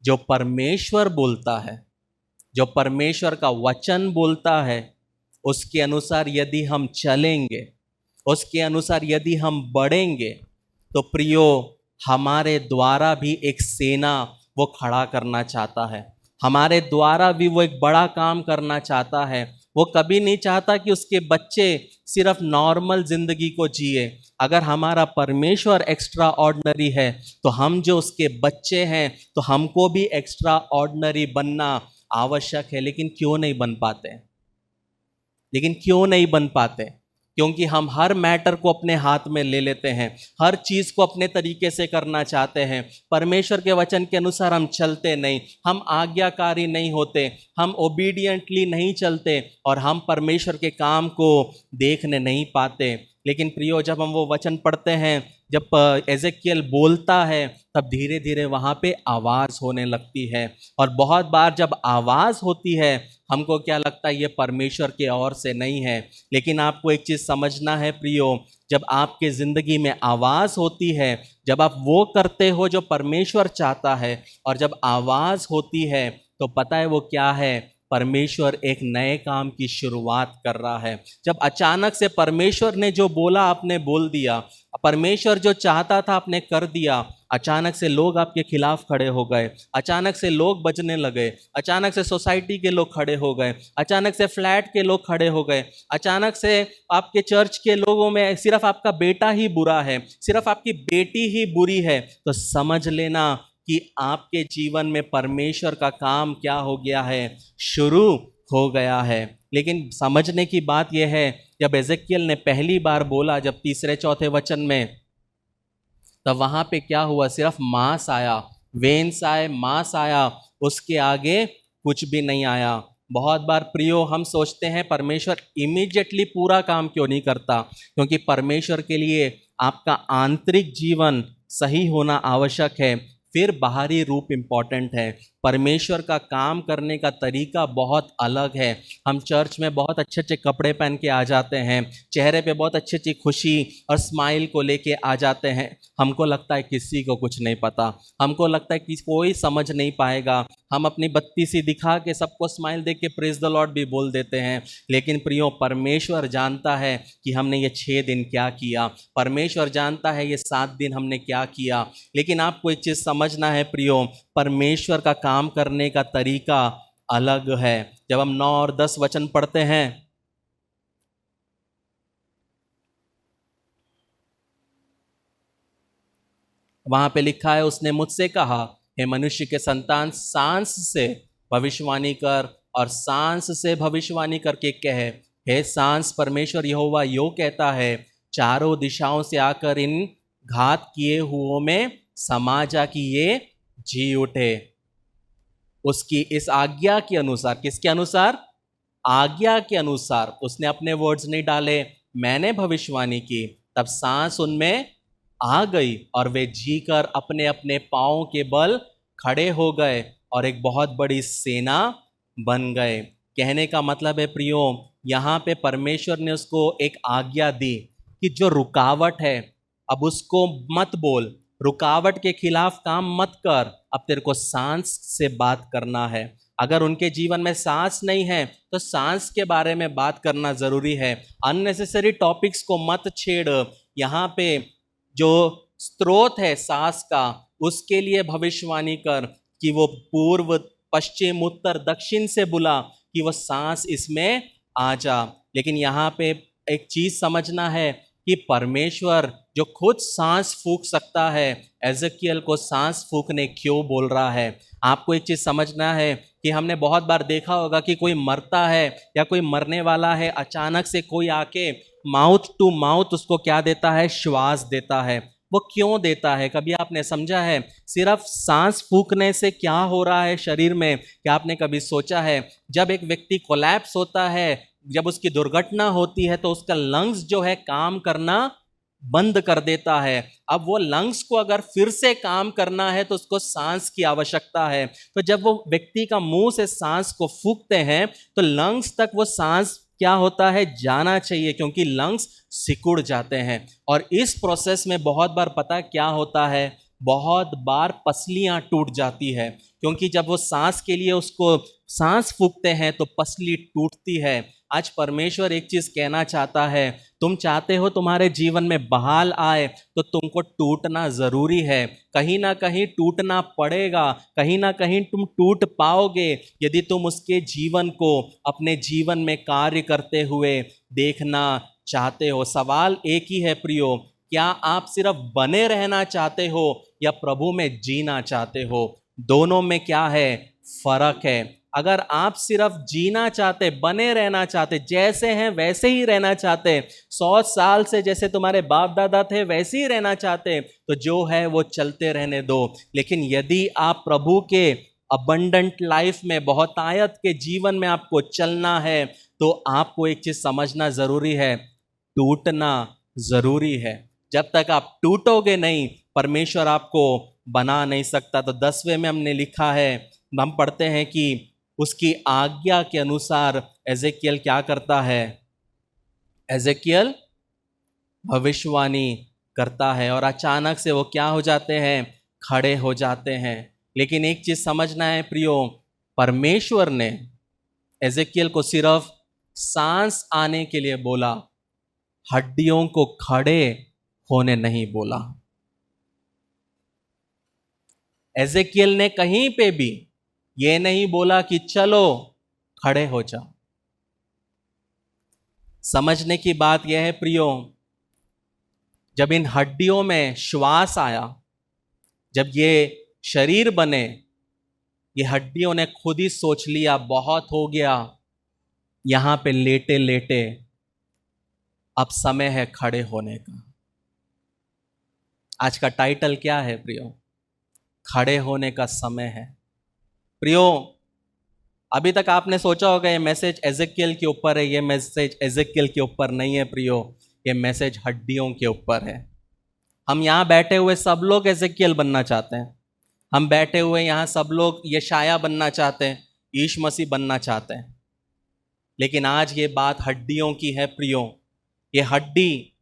जो परमेश्वर बोलता है, जो परमेश्वर का वचन बोलता है, उसके अनुसार यदि हम चलेंगे, उसके अनुसार यदि हम बढ़ेंगे, तो प्रियो, हमारे द्वारा भी एक सेना वो खड़ा करना चाहता है। हमारे द्वारा भी वो एक बड़ा काम करना चाहता है। वो कभी नहीं चाहता कि उसके बच्चे सिर्फ नॉर्मल जिंदगी को जिए। अगर हमारा परमेश्वर एक्स्ट्रा ऑर्डिनरी है, तो हम जो उसके बच्चे हैं, तो हमको भी एक्स्ट्रा ऑर्डिनरी बनना आवश्यक है। लेकिन क्यों नहीं बन पाते? क्यों नहीं बन पाते? क्योंकि हम हर मैटर को अपने हाथ में ले लेते हैं, हर चीज को अपने तरीके से करना चाहते हैं। परमेश्वर के वचन के अनुसार हम चलते नहीं, हम आज्ञाकारी नहीं होते, हम ओबीडियंटली नहीं चलते, और हम परमेश्वर के काम को देखने नहीं पाते। लेकिन प्रियो, जब हम वो वचन पढ़ते हैं, जब एजेकियल बोलता है, तब धीरे धीरे वहाँ पे आवाज़ होने लगती है। और बहुत बार जब आवाज़ होती है, हमको क्या लगता है? ये परमेश्वर के ओर से नहीं है। लेकिन आपको एक चीज़ समझना है प्रियो, जब आपके ज़िंदगी में आवाज़ होती है, जब आप वो करते हो जो परमेश्वर चाहता है, और जब आवाज़ होती है, तो पता है वो क्या है? परमेश्वर एक नए काम की शुरुआत कर रहा है। जब अचानक से परमेश्वर ने जो बोला आपने बोल दिया, परमेश्वर जो चाहता था आपने कर दिया, अचानक से लोग आपके खिलाफ खड़े हो गए, अचानक से लोग बचने लगे, अचानक से सोसाइटी के लोग खड़े हो गए, अचानक से फ्लैट के लोग खड़े हो गए, अचानक से आपके चर्च के लोगों में सिर्फ आपका बेटा ही बुरा है, सिर्फ आपकी बेटी ही बुरी है, तो समझ लेना कि आपके जीवन में परमेश्वर का काम क्या हो गया है? शुरू हो गया है। लेकिन समझने की बात यह है, जब एजेकियल ने पहली बार बोला, जब 3-4 वचन में, तब वहां पे क्या हुआ? सिर्फ मांस आया, वेन्स आए, मांस आया, उसके आगे कुछ भी नहीं आया। बहुत बार प्रियो हम सोचते हैं परमेश्वर इमीडिएटली पूरा काम क्यों नहीं करता, क्योंकि परमेश्वर के लिए आपका आंतरिक जीवन सही होना आवश्यक है, फिर बाहरी रूप इम्पॉर्टेंट है। परमेश्वर का काम करने का तरीका बहुत अलग है। हम चर्च में बहुत अच्छे अच्छे कपड़े पहन के आ जाते हैं, चेहरे पे बहुत अच्छी अच्छी खुशी और स्माइल को लेके आ जाते हैं। हमको लगता है किसी को कुछ नहीं पता, हमको लगता है कि कोई समझ नहीं पाएगा। हम अपनी बत्ती सी दिखा के सबको स्माइल देख के प्रेज द लॉर्ड भी बोल देते हैं। लेकिन प्रियो, परमेश्वर जानता है कि हमने ये 6 दिन क्या किया, परमेश्वर जानता है ये 7 दिन हमने क्या किया। लेकिन आपको एक चीज़ समझना है प्रियो, परमेश्वर का काम करने का तरीका अलग है। जब हम 9 और 10 वचन पढ़ते हैं, वहां पे लिखा है, उसने मुझसे कहा, हे मनुष्य के संतान, सांस से भविष्यवाणी कर और सांस से भविष्यवाणी करके कहे, हे सांस, परमेश्वर यहोवा यो कहता है, चारों दिशाओं से आकर इन घात किए हुओं में समा जा कि ये जी उठे। उसकी इस आज्ञा के अनुसार, किसके अनुसार? आज्ञा के अनुसार। उसने अपने वर्ड्स नहीं डाले, मैंने भविष्यवाणी की, तब सांस उनमें आ गई और वे जीकर अपने अपने पांवों के बल खड़े हो गए और एक बहुत बड़ी सेना बन गए। कहने का मतलब है प्रियो, यहाँ पे परमेश्वर ने उसको एक आज्ञा दी कि जो रुकावट है अब उसको मत बोल, रुकावट के खिलाफ काम मत कर, अब तेरे को सांस से बात करना है। अगर उनके जीवन में सांस नहीं है तो सांस के बारे में बात करना जरूरी है। अननेसेसरी टॉपिक्स को मत छेड़। यहाँ पे जो स्रोत है सांस का, उसके लिए भविष्यवाणी कर कि वो पूर्व पश्चिम उत्तर दक्षिण से बुला कि वो सांस इसमें आ जा। लेकिन यहाँ पे एक चीज समझना है कि परमेश्वर जो खुद सांस फूंक सकता है, एजकियल को सांस फूंकने क्यों बोल रहा है? आपको एक चीज समझना है कि हमने बहुत बार देखा होगा कि कोई मरता है या कोई मरने वाला है, अचानक से कोई आके माउथ टू माउथ उसको क्या देता है? श्वास देता है। वो क्यों देता है? कभी आपने समझा है सिर्फ सांस फूंकने से क्या हो रहा है शरीर में? क्या आपने कभी सोचा है जब एक व्यक्ति कोलैप्स होता है, जब उसकी दुर्घटना होती है, तो उसका लंग्स जो है काम करना बंद कर देता है। अब वो लंग्स को अगर फिर से काम करना है तो उसको सांस की आवश्यकता है। तो जब वो व्यक्ति का मुंह से सांस को फूंकते हैं तो लंग्स तक वो सांस क्या होता है? जाना चाहिए, क्योंकि लंग्स सिकुड़ जाते हैं। और इस प्रोसेस में बहुत बार पता क्या होता है? बहुत बार पसलियां टूट जाती है, क्योंकि जब वो सांस के लिए उसको सांस फूंकते हैं तो पसली टूटती है। आज परमेश्वर एक चीज कहना चाहता है, तुम चाहते हो तुम्हारे जीवन में बहाल आए तो तुमको टूटना जरूरी है। कहीं ना कहीं टूटना पड़ेगा, कहीं ना कहीं तुम टूट पाओगे यदि तुम उसके जीवन को अपने जीवन में कार्य करते हुए देखना चाहते हो। सवाल एक ही है प्रियो, क्या आप सिर्फ बने रहना चाहते हो या प्रभु में जीना चाहते हो? दोनों में क्या है? फर्क है। अगर आप सिर्फ जीना चाहते, बने रहना चाहते, जैसे हैं वैसे ही रहना चाहते, 100 साल से जैसे तुम्हारे बाप दादा थे वैसे ही रहना चाहते, तो जो है वो चलते रहने दो। लेकिन यदि आप प्रभु के अबंडेंट लाइफ में, बहुतायत के जीवन में आपको चलना है, तो आपको एक चीज समझना जरूरी है, टूटना जरूरी है। जब तक आप टूटोगे नहीं, परमेश्वर आपको बना नहीं सकता। तो 10वें में हमने लिखा है, हम पढ़ते हैं कि उसकी आज्ञा के अनुसार एजेकियल क्या करता है? एजेकियल भविष्यवाणी करता है और अचानक से वो क्या हो जाते हैं? खड़े हो जाते हैं। लेकिन एक चीज समझना है प्रियो, परमेश्वर ने एजेकियल को सिर्फ सांस आने के लिए बोला, हड्डियों को खड़े होने नहीं बोला। एजेकियल ने कहीं पे भी ये नहीं बोला कि चलो खड़े हो जाओ। समझने की बात यह है प्रियो, जब इन हड्डियों में श्वास आया, जब ये शरीर बने, ये हड्डियों ने खुद ही सोच लिया बहुत हो गया, यहां पे लेटे लेटे अब समय है खड़े होने का। आज का टाइटल क्या है प्रियो? खड़े होने का समय है। प्रियो, अभी तक आपने सोचा होगा ये मैसेज एजेकियल के ऊपर है, ये मैसेज एजेकियल के ऊपर नहीं है प्रियो, ये मैसेज हड्डियों के ऊपर है। हम यहाँ बैठे हुए सब लोग एजेकियल बनना चाहते हैं, हम बैठे हुए यहाँ सब लोग यशाया बनना चाहते हैं, यीशु मसीह बनना चाहते हैं। लेकिन आज ये बात हड्डियों की है प्रियो। ये हड्डी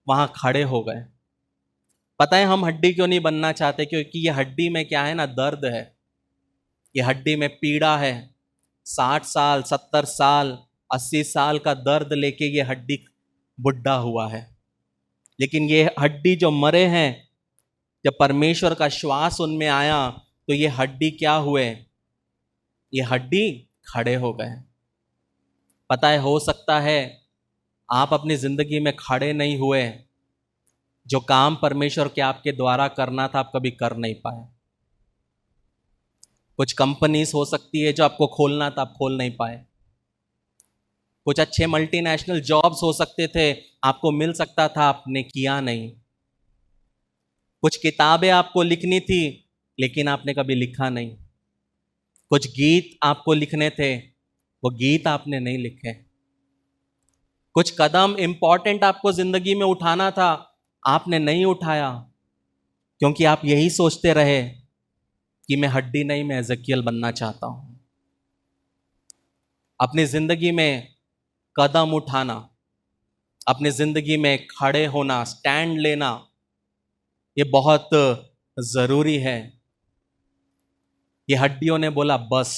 वहां खड़े हो गए। पता है हम हड्डी क्यों नहीं बनना चाहते? क्योंकि ये हड्डी में क्या है ना, दर्द है, ये हड्डी में पीड़ा है। 60 साल 70 साल 80 साल का दर्द लेके ये हड्डी बुढ़ा हुआ है। लेकिन ये हड्डी जो मरे हैं, जब परमेश्वर का श्वास उनमें आया तो ये हड्डी क्या हुए? ये हड्डी खड़े हो गए। पता है, हो सकता है आप अपनी जिंदगी में खड़े नहीं हुए, जो काम परमेश्वर के आपके द्वारा करना था आप कभी कर नहीं पाए। कुछ कंपनीज हो सकती है जो आपको खोलना था, आप खोल नहीं पाए। कुछ अच्छे मल्टीनेशनल जॉब्स हो सकते थे, आपको मिल सकता था, आपने किया नहीं। कुछ किताबें आपको लिखनी थी, लेकिन आपने कभी लिखा नहीं। कुछ गीत आपको लिखने थे, वो गीत आपने नहीं लिखे। कुछ कदम इंपॉर्टेंट आपको जिंदगी में उठाना था, आपने नहीं उठाया, क्योंकि आप यही सोचते रहे कि मैं हड्डी नहीं, मैं एजेकियल बनना चाहता हूं। अपनी जिंदगी में कदम उठाना, अपनी जिंदगी में खड़े होना, स्टैंड लेना, ये बहुत जरूरी है। ये हड्डियों ने बोला बस,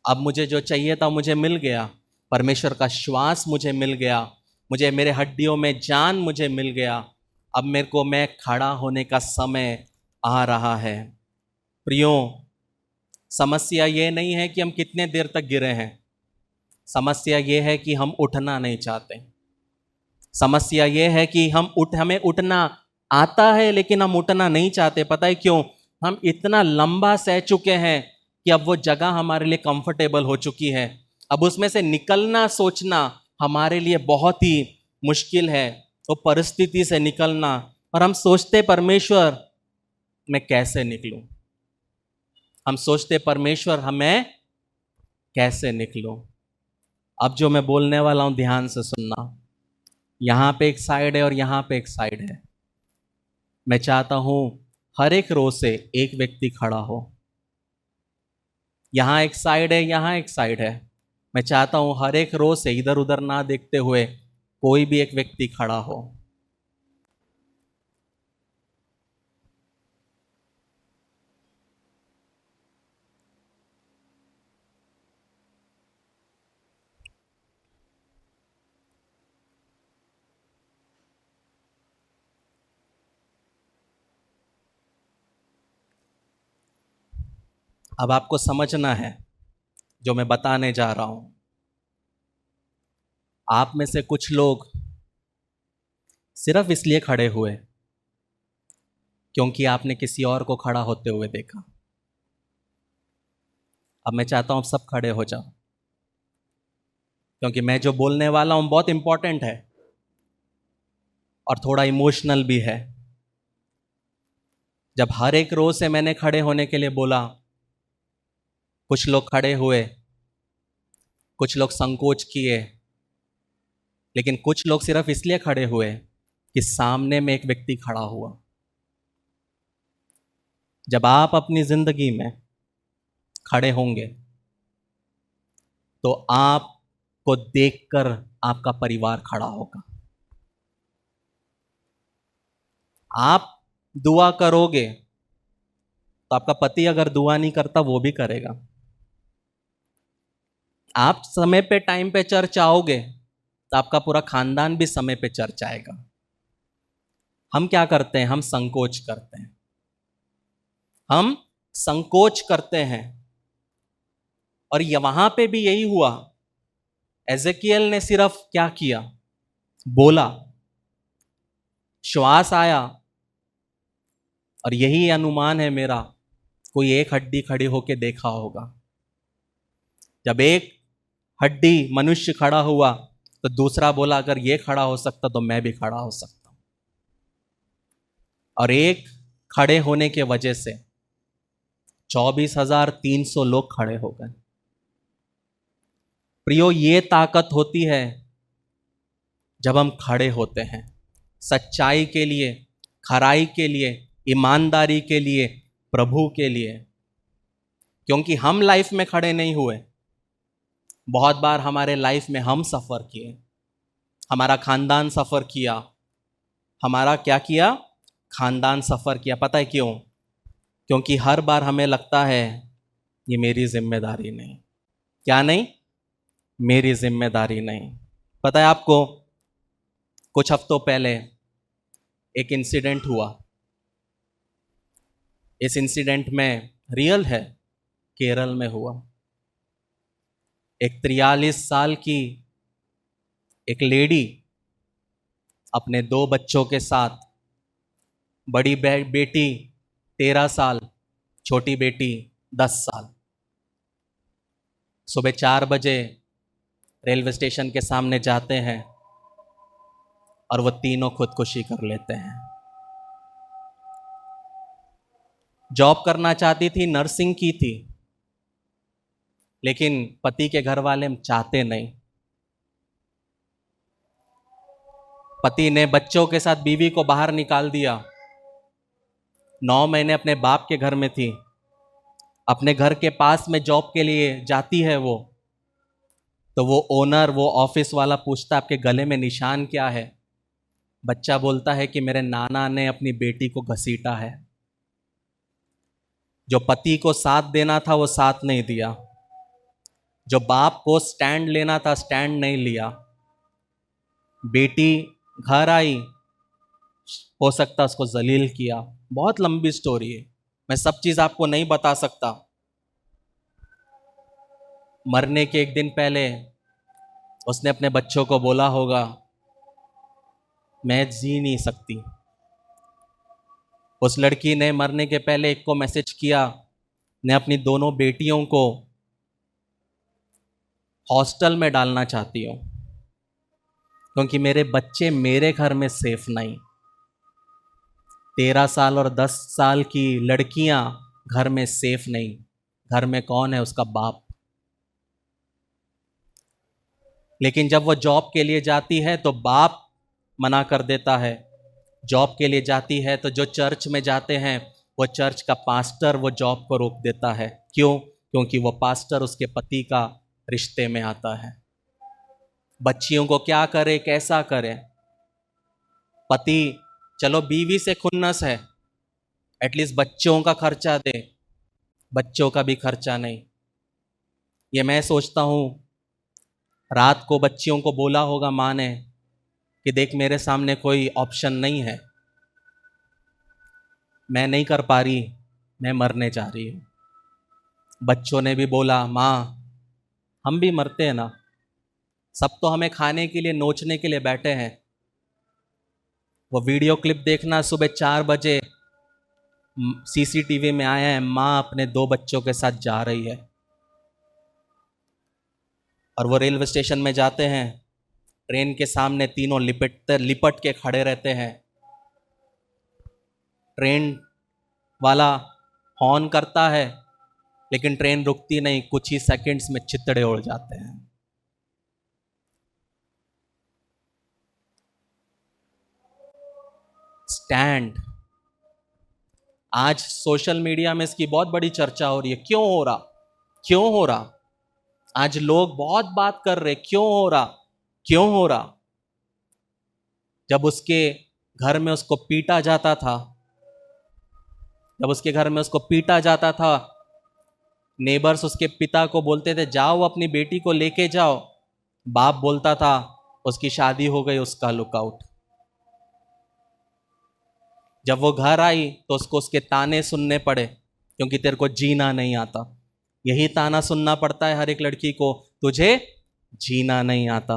अब मुझे जो चाहिए था मुझे मिल गया, परमेश्वर का श्वास मुझे मिल गया, मुझे मेरे हड्डियों में जान मुझे मिल गया, अब मेरे को मैं खड़ा होने का समय आ रहा है। प्रियो, समस्या ये नहीं है कि हम कितने देर तक गिरे हैं, समस्या ये है कि हम उठना नहीं चाहते। समस्या ये है कि हमें उठना आता है लेकिन हम उठना नहीं चाहते। पता है क्यों? हम इतना लंबा सह चुके हैं कि अब वो जगह हमारे लिए कंफर्टेबल हो चुकी है। अब उसमें से निकलना सोचना हमारे लिए बहुत ही मुश्किल है, वो परिस्थिति से निकलना। और हम सोचते परमेश्वर मैं कैसे निकलूं, हम सोचते परमेश्वर हमें कैसे निकलूं। अब जो मैं बोलने वाला हूं ध्यान से सुनना। यहां पे एक साइड है और यहां पे एक साइड है। मैं चाहता हूं हर एक रो से एक व्यक्ति खड़ा हो। यहां एक साइड है, यहां एक साइड है। मैं चाहता हूं हर एक रो से इधर उधर ना देखते हुए कोई भी एक व्यक्ति खड़ा हो। अब आपको समझना है जो मैं बताने जा रहा हूं। आप में से कुछ लोग सिर्फ इसलिए खड़े हुए क्योंकि आपने किसी और को खड़ा होते हुए देखा। अब मैं चाहता हूं सब खड़े हो जाओ, क्योंकि मैं जो बोलने वाला हूं बहुत इंपॉर्टेंट है और थोड़ा इमोशनल भी है। जब हर एक रो से मैंने खड़े होने के लिए बोला, कुछ लोग खड़े हुए, कुछ लोग संकोच किए, लेकिन कुछ लोग सिर्फ इसलिए खड़े हुए कि सामने में एक व्यक्ति खड़ा हुआ। जब आप अपनी जिंदगी में खड़े होंगे तो आपको देखकर आपका परिवार खड़ा होगा। आप दुआ करोगे तो आपका पति अगर दुआ नहीं करता वो भी करेगा। आप समय पे टाइम पे चर्च आओगे तो आपका पूरा खानदान भी समय पे चर्च आएगा। हम क्या करते हैं? हम संकोच करते हैं, हम संकोच करते हैं। और वहां पे भी यही हुआ। एजेकियल ने सिर्फ क्या किया? बोला, श्वास आया, और यही अनुमान है मेरा, कोई एक हड्डी खड़ी होके देखा होगा। जब एक हड्डी मनुष्य खड़ा हुआ तो दूसरा बोला अगर ये खड़ा हो सकता तो मैं भी खड़ा हो सकता हूं। और एक खड़े होने के वजह से 24,300 लोग खड़े हो गए। प्रियो, ये ताकत होती है जब हम खड़े होते हैं सच्चाई के लिए, खराई के लिए, ईमानदारी के लिए, प्रभु के लिए। क्योंकि हम लाइफ में खड़े नहीं हुए, बहुत बार हमारे लाइफ में हम सफ़र किए, हमारा खानदान सफ़र किया। हमारा क्या किया? खानदान सफ़र किया। पता है क्यों? क्योंकि हर बार हमें लगता है ये मेरी जिम्मेदारी नहीं। क्या नहीं? मेरी जिम्मेदारी नहीं। पता है आपको, कुछ हफ्तों पहले एक इंसिडेंट हुआ। इस इंसिडेंट में रियल है, केरल में हुआ। एक 43 साल की एक लेडी अपने 2 बच्चों के साथ, बड़ी बेटी 13 साल, छोटी बेटी 10 साल, सुबह 4 बजे रेलवे स्टेशन के सामने जाते हैं और वो तीनों खुदकुशी कर लेते हैं। जॉब करना चाहती थी, नर्सिंग की थी, लेकिन पति के घर वाले चाहते नहीं। पति ने बच्चों के साथ बीवी को बाहर निकाल दिया। 9 महीने अपने बाप के घर में थी। अपने घर के पास में जॉब के लिए जाती है वो, तो वो ओनर, वो ऑफिस वाला पूछता आपके गले में निशान क्या है? बच्चा बोलता है कि मेरे नाना ने अपनी बेटी को घसीटा है। जो पति को साथ देना था वो साथ नहीं दिया, जो बाप को स्टैंड लेना था स्टैंड नहीं लिया। बेटी घर आई, हो सकता उसको जलील किया। बहुत लंबी स्टोरी है, मैं सब चीज आपको नहीं बता सकता। मरने के एक दिन पहले उसने अपने बच्चों को बोला होगा, मैं जी नहीं सकती। उस लड़की ने मरने के पहले एक को मैसेज किया, मैं अपनी दोनों बेटियों को हॉस्टल में डालना चाहती हूँ, क्योंकि मेरे बच्चे मेरे घर में सेफ नहीं। 13 साल और 10 साल की लड़कियां घर में सेफ नहीं। घर में कौन है? उसका बाप। लेकिन जब वो जॉब के लिए जाती है तो बाप मना कर देता है। जॉब के लिए जाती है तो जो चर्च में जाते हैं, वो चर्च का पास्टर वो जॉब को रोक देता है। क्यों? क्योंकि वो पास्टर उसके पति का रिश्ते में आता है। बच्चियों को क्या करे, कैसा करे? पति चलो बीवी से खुन्नस है, एटलीस्ट बच्चों का खर्चा दे, बच्चों का भी खर्चा नहीं। ये मैं सोचता हूँ, रात को बच्चियों को बोला होगा माँ ने कि देख मेरे सामने कोई ऑप्शन नहीं है, मैं नहीं कर पा रही, मैं मरने जा रही हूँ। बच्चों ने भी बोला माँ हम भी मरते हैं ना, सब तो हमें खाने के लिए नोचने के लिए बैठे हैं। वो वीडियो क्लिप देखना, सुबह 4 बजे सीसीटीवी में आया है, माँ अपने 2 बच्चों के साथ जा रही है। और वो रेलवे स्टेशन में जाते हैं, ट्रेन के सामने तीनों लिपट के खड़े रहते हैं। ट्रेन वाला हॉर्न करता है, लेकिन ट्रेन रुकती नहीं, कुछ ही सेकंड्स में चित्तड़े उड़ जाते हैं। स्टैंड। आज सोशल मीडिया में इसकी बहुत बड़ी चर्चा हो रही है। क्यों हो रहा? क्यों हो रहा? आज लोग बहुत बात कर रहे, क्यों हो रहा, क्यों हो रहा? जब उसके घर में उसको पीटा जाता था, जब उसके घर में उसको पीटा जाता था, नेबर्स उसके पिता को बोलते थे जाओ अपनी बेटी को लेके जाओ। बाप बोलता था उसकी शादी हो गई, उसका लुकआउट। जब वो घर आई तो उसको उसके ताने सुनने पड़े, क्योंकि तेरे को जीना नहीं आता। यही ताना सुनना पड़ता है हर एक लड़की को, तुझे जीना नहीं आता।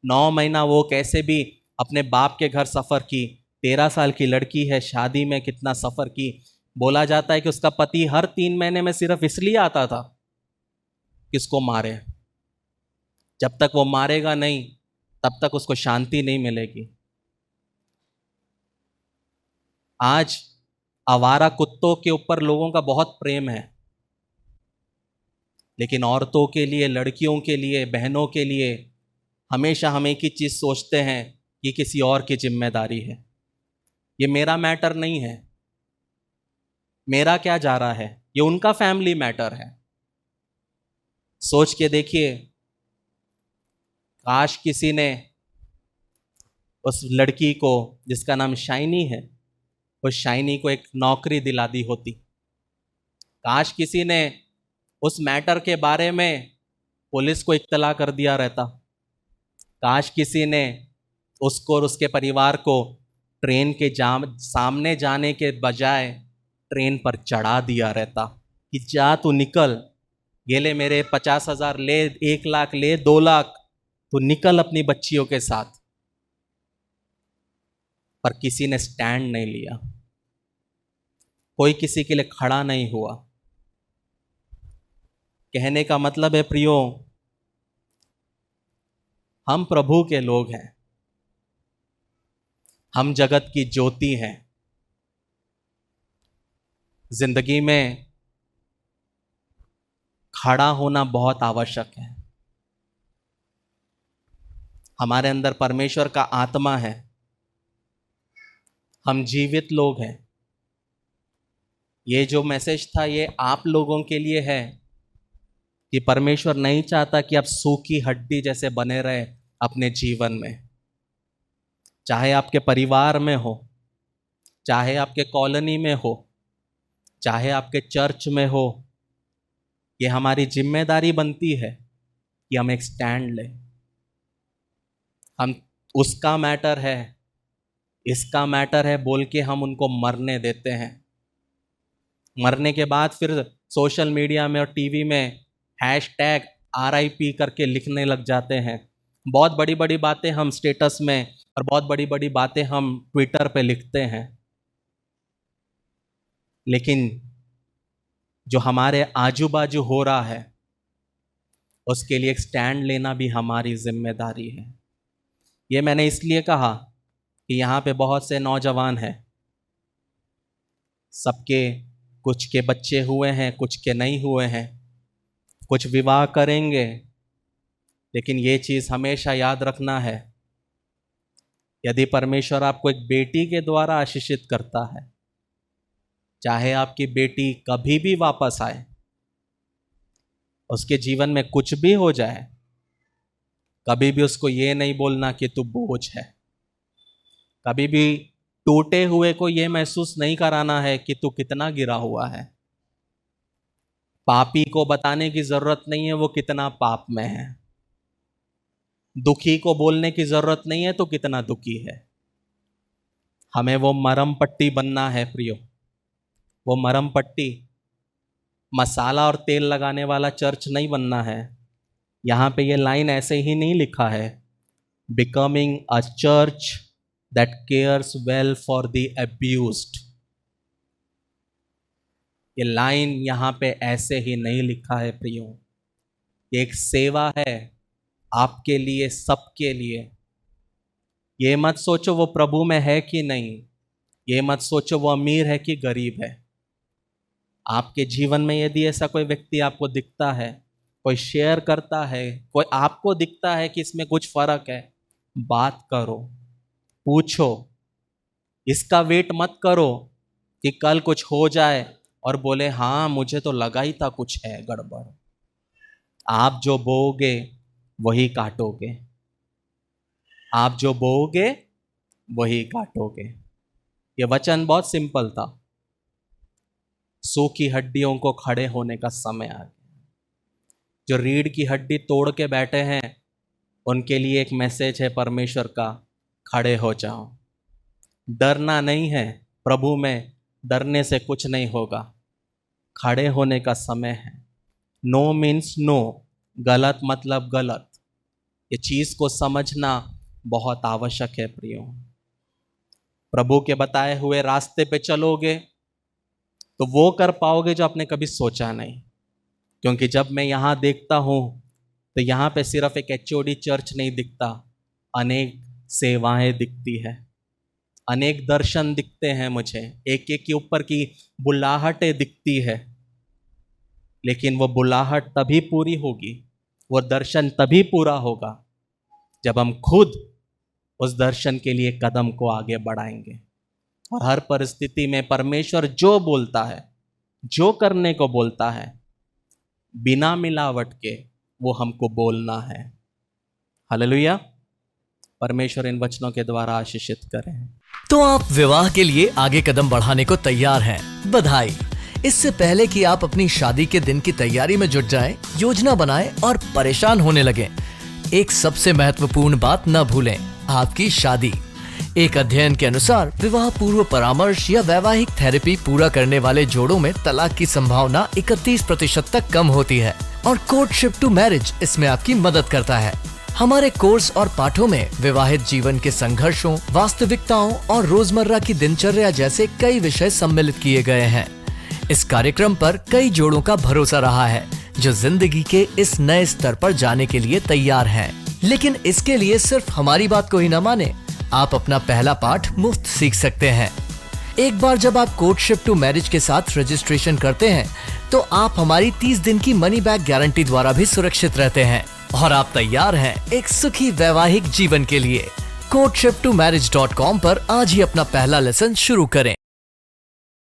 9 महीना वो कैसे भी अपने बाप के घर सफ़र की। 13 साल की लड़की है, शादी में कितना सफ़र की। बोला जाता है कि उसका पति हर 3 महीने में सिर्फ इसलिए आता था कि उसको मारे। जब तक वो मारेगा नहीं, तब तक उसको शांति नहीं मिलेगी। आज आवारा कुत्तों के ऊपर लोगों का बहुत प्रेम है, लेकिन औरतों के लिए, लड़कियों के लिए, बहनों के लिए हमेशा हम एक ही चीज़ सोचते हैं, ये किसी और की जिम्मेदारी है, ये मेरा मैटर नहीं है, मेरा क्या जा रहा है, ये उनका फैमिली मैटर है। सोच के देखिए, काश किसी ने उस लड़की को जिसका नाम शाइनी है, उस शाइनी को एक नौकरी दिला दी होती। काश किसी ने उस मैटर के बारे में पुलिस को इत्तला कर दिया रहता। काश किसी ने उसको और उसके परिवार को ट्रेन के सामने जाने के बजाय ट्रेन पर चढ़ा दिया रहता कि जा तू निकल, ये ले मेरे 50,000 ले, 1 लाख ले, 2 लाख, तू निकल अपनी बच्चियों के साथ। पर किसी ने स्टैंड नहीं लिया, कोई किसी के लिए खड़ा नहीं हुआ। कहने का मतलब है प्रियो, हम प्रभु के लोग हैं, हम जगत की ज्योति हैं। जिंदगी में खड़ा होना बहुत आवश्यक है। हमारे अंदर परमेश्वर का आत्मा है, हम जीवित लोग हैं। ये जो मैसेज था ये आप लोगों के लिए है कि परमेश्वर नहीं चाहता कि आप सूखी हड्डी जैसे बने रहे अपने जीवन में, चाहे आपके परिवार में हो, चाहे आपके कॉलोनी में हो, चाहे आपके चर्च में हो। ये हमारी जिम्मेदारी बनती है कि हम एक स्टैंड लें। हम उसका मैटर है, इसका मैटर है बोल के हम उनको मरने देते हैं। मरने के बाद फिर सोशल मीडिया में और टीवी में #RIP करके लिखने लग जाते हैं। बहुत बड़ी बड़ी बातें हम स्टेटस में और बहुत बड़ी बड़ी बातें हम ट्विटर पे लिखते हैं, लेकिन जो हमारे आजू बाजू हो रहा है उसके लिए एक स्टैंड लेना भी हमारी जिम्मेदारी है। ये मैंने इसलिए कहा कि यहाँ पे बहुत से नौजवान हैं, सबके कुछ के बच्चे हुए हैं, कुछ के नहीं हुए हैं, कुछ विवाह करेंगे, लेकिन ये चीज़ हमेशा याद रखना है, यदि परमेश्वर आपको एक बेटी के द्वारा आशीषित करता है, चाहे आपकी बेटी कभी भी वापस आए, उसके जीवन में कुछ भी हो जाए, कभी भी उसको ये नहीं बोलना कि तू बोझ है। कभी भी टूटे हुए को ये महसूस नहीं कराना है कि तू कितना गिरा हुआ है। पापी को बताने की जरूरत नहीं है वो कितना पाप में है। दुखी को बोलने की जरूरत नहीं है तो कितना दुखी है। हमें वो मरहम पट्टी बनना है प्रियो, वो मरहम पट्टी, मसाला और तेल लगाने वाला चर्च नहीं बनना है। यहाँ पे ये लाइन ऐसे ही नहीं लिखा है, becoming a church that cares well for the abused. ये लाइन यहाँ पे ऐसे ही नहीं लिखा है प्रियो, ये एक सेवा है आपके लिए, सबके लिए। ये मत सोचो वो प्रभु में है कि नहीं, ये मत सोचो वो अमीर है कि गरीब है। आपके जीवन में यदि ऐसा कोई व्यक्ति आपको दिखता है, कोई शेयर करता है, कोई आपको दिखता है कि इसमें कुछ फर्क है, बात करो, पूछो। इसका वेट मत करो कि कल कुछ हो जाए और बोले हाँ मुझे तो लगा ही था कुछ है गड़बड़। आप जो बोओगे वही काटोगे, आप जो बोओगे वही काटोगे। ये वचन बहुत सिंपल था। सूखी हड्डियों को खड़े होने का समय आ गया। जो रीढ़ की हड्डी तोड़ के बैठे हैं उनके लिए एक मैसेज है परमेश्वर का, खड़े हो जाओ। डरना नहीं है, प्रभु में डरने से कुछ नहीं होगा। खड़े होने का समय है। नो मीन्स नो, गलत मतलब गलत। ये चीज को समझना बहुत आवश्यक है प्रियो। प्रभु के बताए हुए रास्ते पे चलोगे तो वो कर पाओगे जो आपने कभी सोचा नहीं। क्योंकि जब मैं यहाँ देखता हूँ तो यहाँ पे सिर्फ एक HOD चर्च नहीं दिखता, अनेक सेवाएं दिखती है, अनेक दर्शन दिखते हैं मुझे, एक एक के ऊपर की बुलाहटें दिखती है, लेकिन वो बुलाहट तभी पूरी होगी, वो दर्शन तभी पूरा होगा जब हम खुद उस दर्शन के लिए कदम को आगे बढ़ाएंगे। और हर परिस्थिति में परमेश्वर जो बोलता है, जो करने को बोलता है, बिना मिलावट के वो हमको बोलना है। हालेलुया। परमेश्वर इन वचनों के द्वारा आशीषित करें। तो आप विवाह के लिए आगे कदम बढ़ाने को तैयार हैं। बधाई। इससे पहले कि आप अपनी शादी के दिन की तैयारी में जुट जाएं, योजना बनाएं और परेशान होने लगें, एक सबसे महत्वपूर्ण बात न भूलें, आपकी शादी। एक अध्ययन के अनुसार विवाह पूर्व परामर्श या वैवाहिक थेरेपी पूरा करने वाले जोड़ों में तलाक की संभावना 31% तक कम होती है और कोर्टशिप टू मैरिज इसमें आपकी मदद करता है। हमारे कोर्स और पाठों में विवाहित जीवन के संघर्षों, वास्तविकताओं और रोजमर्रा की दिनचर्या जैसे कई विषय सम्मिलित किए गए हैं। इस कार्यक्रम पर कई जोड़ों का भरोसा रहा है जो जिंदगी के इस नए स्तर पर जाने के लिए तैयार हैं। लेकिन इसके लिए सिर्फ हमारी बात को ही न माने, आप अपना पहला पाठ मुफ्त सीख सकते हैं। एक बार जब आप कोर्टशिप टू मैरिज के साथ रजिस्ट्रेशन करते हैं तो आप हमारी 30 दिन की मनी बैक गारंटी द्वारा भी सुरक्षित रहते हैं और आप तैयार हैं एक सुखी वैवाहिक जीवन के लिए। courtship2marriage.com पर आज ही अपना पहला लेसन शुरू करें।